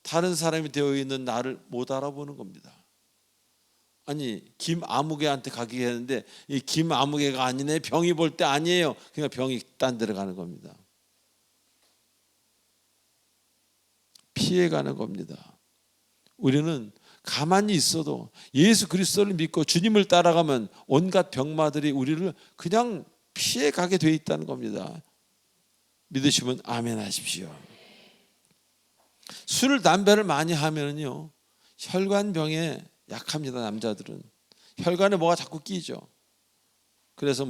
S1: 다른 사람이 되어 있는 나를 못 알아보는 겁니다. 아니, 김아무개한테 가기 했는데 이 김아무개가 아니네, 병이 볼 때 아니에요. 그러니까 병이 딴 데로 가는 겁니다. 피해가는 겁니다. 우리는 가만히 있어도 예수 그리스도를 믿고 주님을 따라가면 온갖 병마들이 우리를 그냥 피해가게 돼 있다는 겁니다. 믿으시면 아멘 하십시오. 술, 담배를 많이 하면요, 혈관병에 약합니다. 남자들은 혈관에 뭐가 자꾸 끼죠. 그래서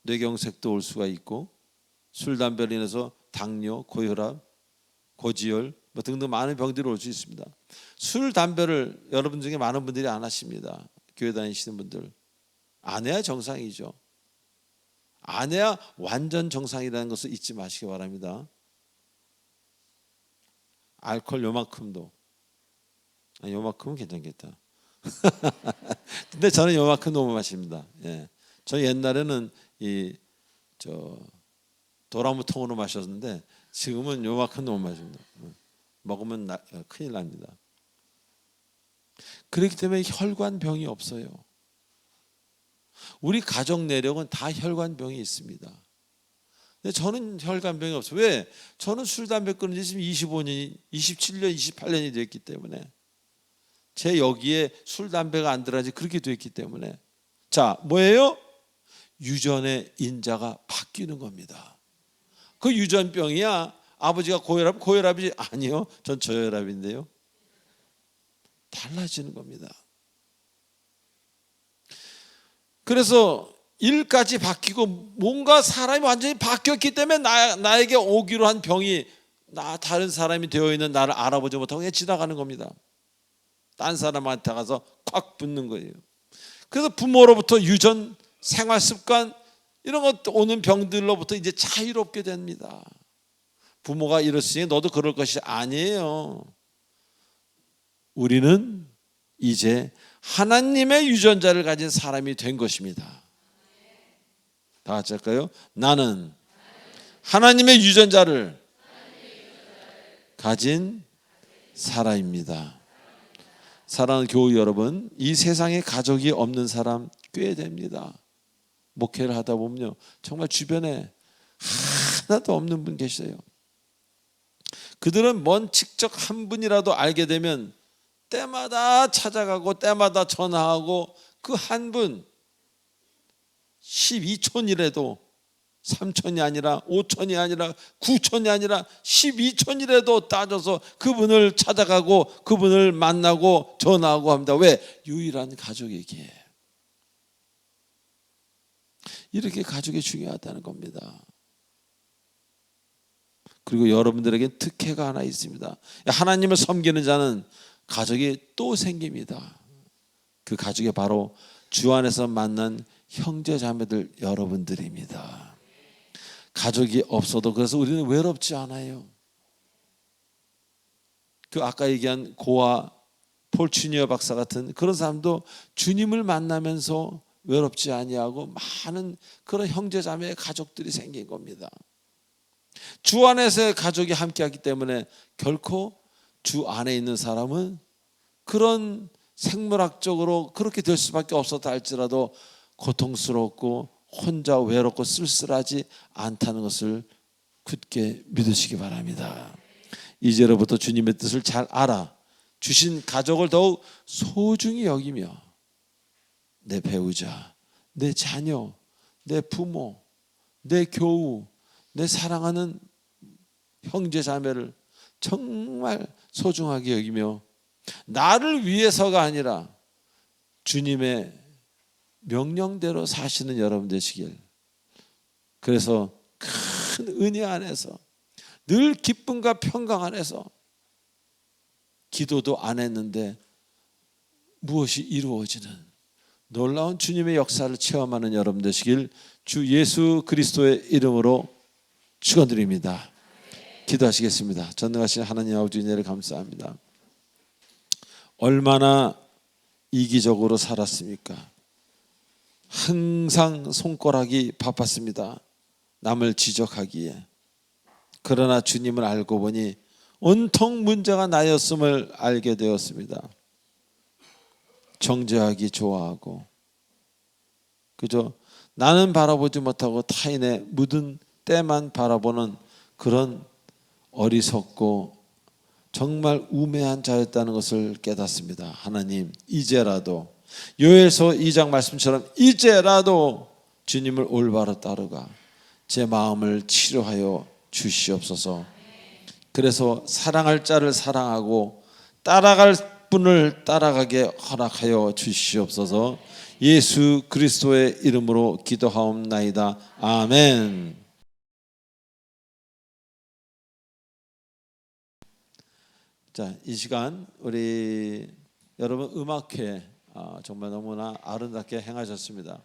S1: 뇌경색도 올 수가 있고, 술, 담배로 인해서 당뇨, 고혈압, 고지혈 등등 많은 병들이 올 수 있습니다. 술, 담배를 여러분 중에 많은 분들이 안 하십니다. 교회 다니시는 분들. 안 해야 정상이죠. 안 해야 완전 정상이라는 것을 잊지 마시기 바랍니다. 알코올 요만큼은 괜찮겠다. 근데 저는 요만큼 너무 마십니다. 예. 저 옛날에는 도라무통으로 마셨는데 지금은 요만큼 너무 마십니다. 먹으면 큰일 납니다. 그렇기 때문에 혈관병이 없어요. 우리 가족 내력은 다 혈관병이 있습니다. 근데 저는 혈관병이 없어요. 왜? 저는 술, 담배 끊은 지 지금 25년이, 27년, 28년이 됐기 때문에, 제 여기에 술, 담배가 안 들어가지 그렇게 됐기 때문에. 자, 뭐예요? 유전의 인자가 바뀌는 겁니다. 그 유전병이야. 아버지가 고혈압이지? 아니요, 전 저혈압인데요. 달라지는 겁니다. 그래서 일까지 바뀌고 뭔가 사람이 완전히 바뀌었기 때문에 나에게 오기로 한 병이 다른 사람이 되어 있는 나를 알아보지 못하고 그냥 지나가는 겁니다. 딴 사람한테 가서 콱 붙는 거예요. 그래서 부모로부터 유전, 생활 습관 이런 것 오는 병들로부터 이제 자유롭게 됩니다. 부모가 이랬으니 너도 그럴 것이 아니에요. 우리는 이제 하나님의 유전자를 가진 사람이 된 것입니다. 다 같이 할까요? 나는 하나님의 유전자를 가진 사람입니다. 사랑하는 교우 여러분, 이 세상에 가족이 없는 사람 꽤 됩니다. 목회를 하다 보면요, 정말 주변에 하나도 없는 분 계세요. 그들은 먼 직접 한 분이라도 알게 되면 때마다 찾아가고 때마다 전화하고 그 한 분 12촌이라도 3천이 아니라 5천이 아니라 9천이 아니라 12천이라도 따져서 그분을 찾아가고 그분을 만나고 전화하고 합니다. 왜? 유일한 가족에게. 이렇게 가족이 중요하다는 겁니다. 그리고 여러분들에게 특혜가 하나 있습니다. 하나님을 섬기는 자는 가족이 또 생깁니다. 그 가족이 바로 주 안에서 만난 형제 자매들 여러분들입니다. 가족이 없어도 그래서 우리는 외롭지 않아요. 그 아까 얘기한 고아 폴추니어 박사 같은 그런 사람도 주님을 만나면서 외롭지 아니하고 많은 그런 형제 자매의 가족들이 생긴 겁니다. 주 안에서의 가족이 함께하기 때문에 결코 주 안에 있는 사람은 그런 생물학적으로 그렇게 될 수밖에 없었다 할지라도 고통스럽고 혼자 외롭고 쓸쓸하지 않다는 것을 굳게 믿으시기 바랍니다. 이제로부터 주님의 뜻을 잘 알아 주신 가족을 더욱 소중히 여기며 내 배우자, 내 자녀, 내 부모, 내 교우, 내 사랑하는 형제 자매를 정말 소중하게 여기며 나를 위해서가 아니라 주님의 명령대로 사시는 여러분 되시길. 그래서 큰 은혜 안에서 늘 기쁨과 평강 안에서 기도도 안 했는데 무엇이 이루어지는 놀라운 주님의 역사를 체험하는 여러분 되시길 주 예수 그리스도의 이름으로 축원드립니다. 기도하시겠습니다. 전능하신 하나님 아버지 은혜를 감사합니다. 얼마나 이기적으로 살았습니까? 항상 손가락이 바빴습니다. 남을 지적하기에. 그러나 주님을 알고 보니 온통 문제가 나였음을 알게 되었습니다. 정죄하기 좋아하고 그저 나는 바라보지 못하고 타인의 묻은 때만 바라보는 그런 어리석고 정말 우매한 자였다는 것을 깨닫습니다. 하나님 이제라도 요엘서 2장 말씀처럼 이제라도 주님을 올바로 따르가 제 마음을 치료하여 주시옵소서. 그래서 사랑할 자를 사랑하고 따라갈 분을 따라가게 허락하여 주시옵소서. 예수 그리스도의 이름으로 기도하옵나이다. 아멘. 자, 이 시간 우리 여러분 음악회 정말 너무나 아름답게 행하셨습니다.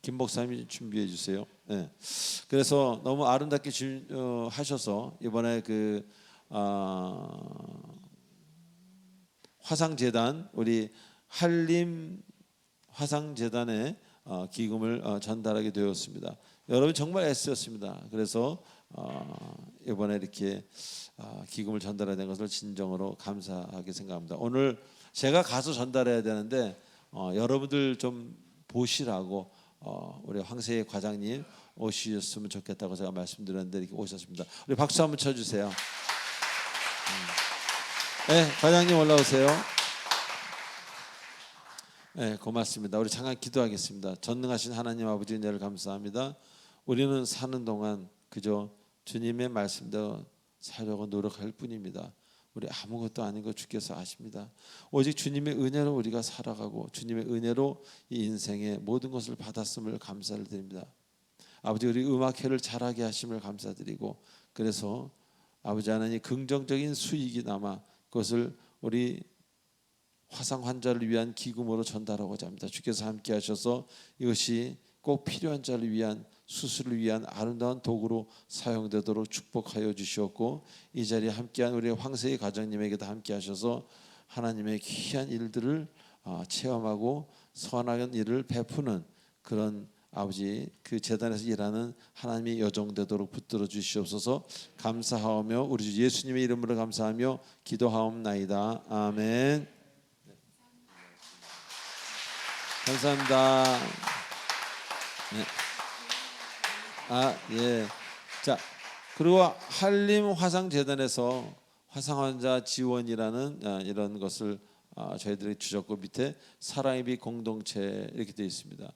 S1: 김 목사님이 준비해 주세요. 네. 그래서 너무 아름답게 하셔서 이번에 그 화상재단 우리 한림 화상재단에 기금을 전달하게 되었습니다. 여러분 정말 애쓰셨습니다. 그래서 이번에 이렇게 기금을 전달하게 된 것을 진정으로 감사하게 생각합니다. 오늘 제가 가서 전달해야 되는데 여러분들 좀 보시라고 우리 황세희 과장님 오셨으면 좋겠다고 제가 말씀드렸는데 이렇게 오셨습니다. 우리 박수 한번 쳐주세요. 네, 과장님 올라오세요. 네, 고맙습니다. 우리 잠깐 기도하겠습니다. 전능하신 하나님 아버지 은혜를 감사합니다. 우리는 사는 동안 그저 주님의 말씀대로 살려고 노력할 뿐입니다. 우리 아무것도 아닌 거 주께서 아십니다. 오직 주님의 은혜로 우리가 살아가고 주님의 은혜로 이 인생의 모든 것을 받았음을 감사를 드립니다. 아버지 우리 음악회를 잘하게 하심을 감사드리고 그래서 아버지 하나님 긍정적인 수익이 남아 그것을 우리 화상 환자를 위한 기금으로 전달하고자 합니다. 주께서 함께 하셔서 이것이 꼭 필요한 자를 위한 수술을 위한 아름다운 도구로 사용되도록 축복하여 주시옵고 이 자리에 함께한 우리 황세희 가정님에게도 함께 하셔서 하나님의 귀한 일들을 체험하고 선한 일을 베푸는 그런 아버지 그 재단에서 일하는 하나님의 여종되도록 붙들어 주시옵소서. 감사하오며 우리 주 예수님의 이름으로 감사하며 기도하옵나이다. 아멘. 감사합니다. 네. 예. 자, 그리고 한림 화상재단에서 화상환자 지원이라는 이런 것을 저희들이 주셨고 밑에 사랑의 빛 공동체 이렇게 되어 있습니다.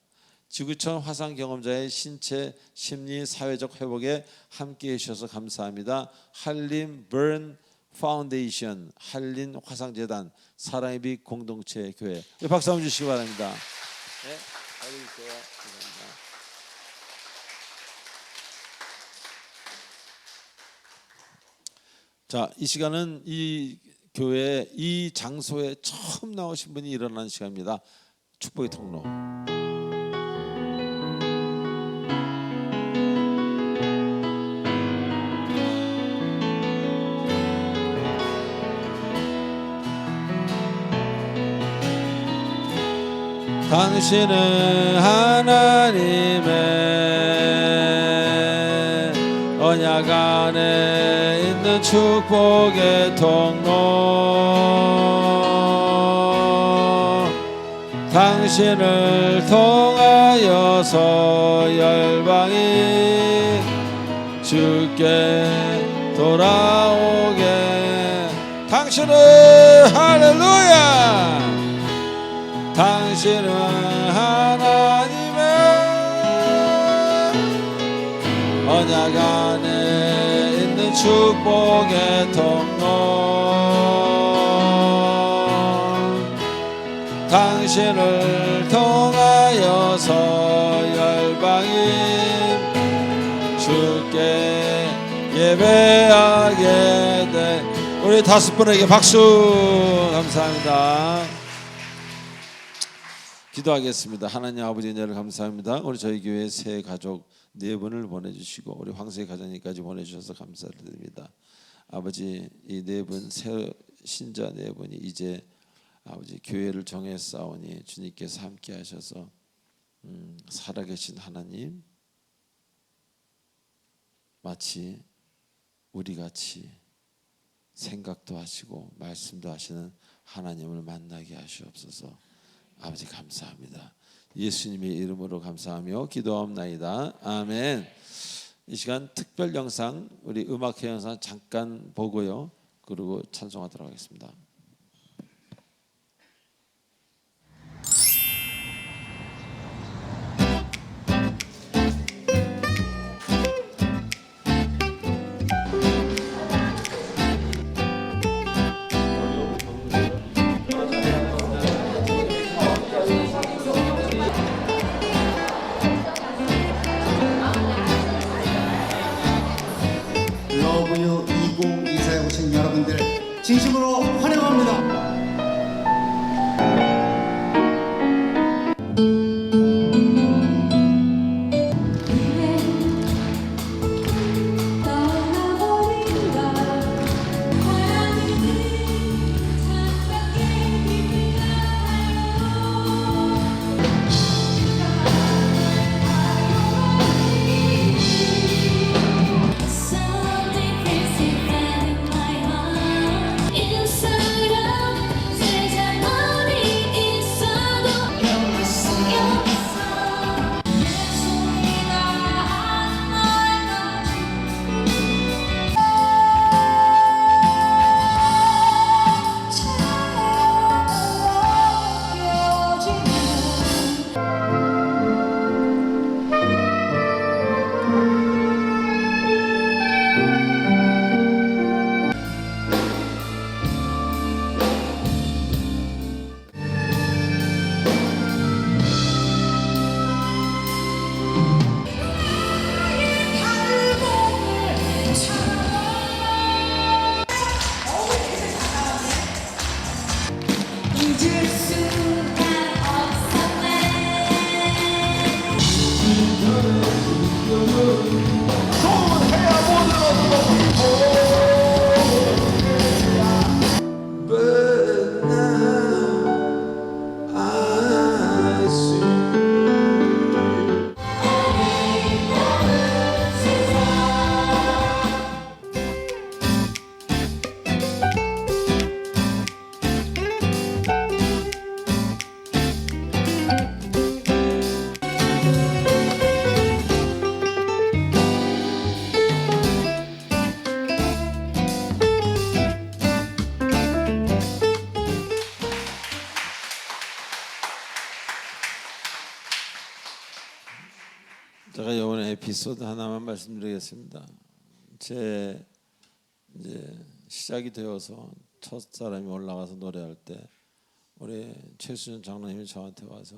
S1: 지구촌 화상 경험자의 신체, 심리, 사회적 회복에 함께해 주셔서 감사합니다. 한림 burn 파운데이션, 한림 화상재단, 사랑의 빛 공동체 교회. 박수 한번 주시기 바랍니다. 네, 받으세요. 감사합니다. 자, 이 시간은 이 교회, 이 장소에 처음 나오신 분이 일어나는 시간입니다. 축복의 통로. 당신은 하나님의 언약 안에 있는 축복의 통로. 당신을 통하여서 열방이 주께 돌아오게. 당신은 할렐루야. 당신은 하나님의 언약 안에 있는 축복의 통로. 당신을 통하여서 열방이 주께 예배하게 돼. 우리 다섯 분에게 박수. 감사합니다. 기도하겠습니다. 하나님 아버지 은혜를 감사합니다. 우리 저희 교회 새 가족 네 분을 보내주시고 우리 황새 가정님까지 보내주셔서 감사를 드립니다. 아버지, 이 네 분 새 신자 네 분이 이제 아버지 교회를 정해 싸우니 주님께서 함께 하셔서 살아계신 하나님, 마치 우리같이 생각도 하시고 말씀도 하시는 하나님을 만나게 하시옵소서. 아버지 감사합니다. 예수님의 이름으로 감사하며 기도하옵나이다. 아멘. 이 시간 특별 영상, 우리 음악회 영상 잠깐 보고요. 그리고 찬송하도록 하겠습니다.
S3: 러브유 2024에 오신 여러분들 진심으로 환영합니다.
S1: 제가 이번에 에피소드 하나만 말씀드리겠습니다. 제 이제 시작이 되어서 첫 사람이 올라가서 노래할 때 우리 최수연 장로님이 저한테 와서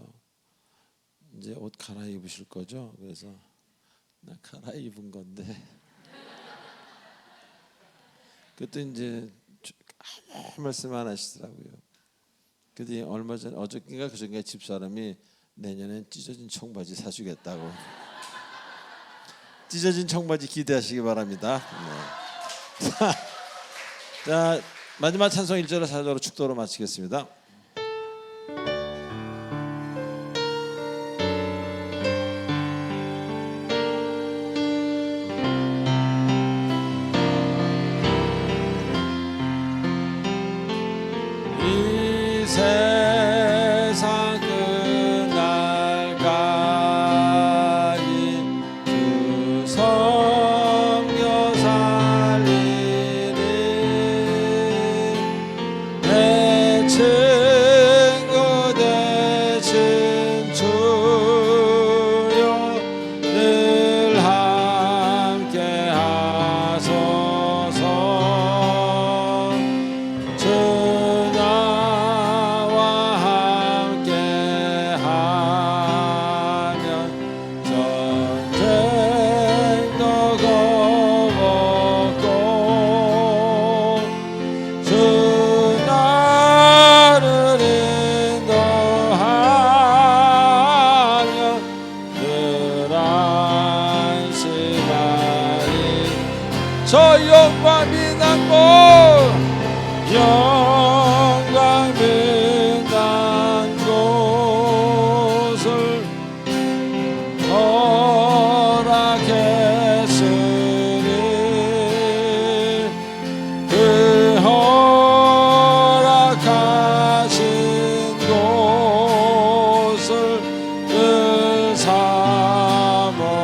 S1: 이제 옷 갈아입으실 거죠? 그래서 나 갈아입은 건데 그때 이제 아무 말씀 안 하시더라고요. 그때 얼마 전에 어저께인가 그저께 집사람이 내년엔 찢어진 청바지 사주겠다고. 찢어진 청바지 기대하시기 바랍니다. 네. 자, 마지막 찬송 1절을 4절로 축도로 마치겠습니다. 이 세상 끝날까지 주 섬겨 살리니 내 친구 되신 주여 늘 함께 하소서. 주 나와 함께 하면 전쟁도 겁없고 주 나를 인도하면 늘 안심하리. 저 영광 빛난 곳 영광 빛난 곳을 허락했으니 그 허락하신 곳을 늘 사모합니다.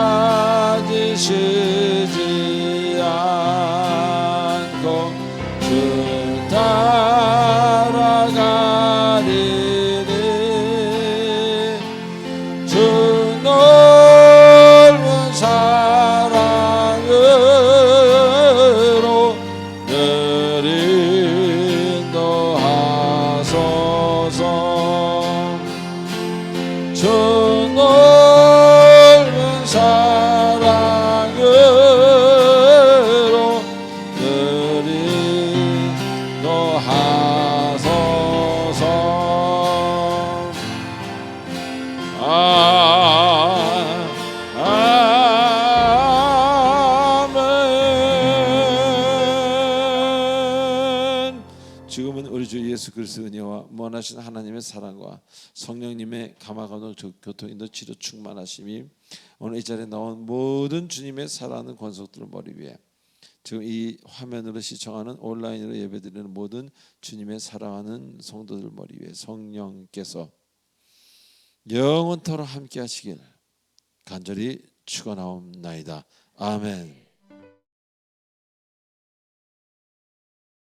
S1: 끝까지 쉬지 않고 주 따라가리니 주 넓은 사랑으로 늘 인도하소서. 주 넓은 사랑으로 늘 인도하소서. 아멘. 지금은 우리 주 예수 그리스도의 은혜와 무한하신 하나님의 사랑과 성령님의 감화감동 교통 인도 치료 충만하심이 오늘 이 자리에 나온 모든 주님의 사랑하는 권속들을 머리 위에 지금 이 화면으로 시청하는 온라인으로 예배드리는 모든 주님의 사랑하는 성도들 머리 위에 성령께서 영원토록 함께 하시길 간절히 축원하옵나이다. 아멘.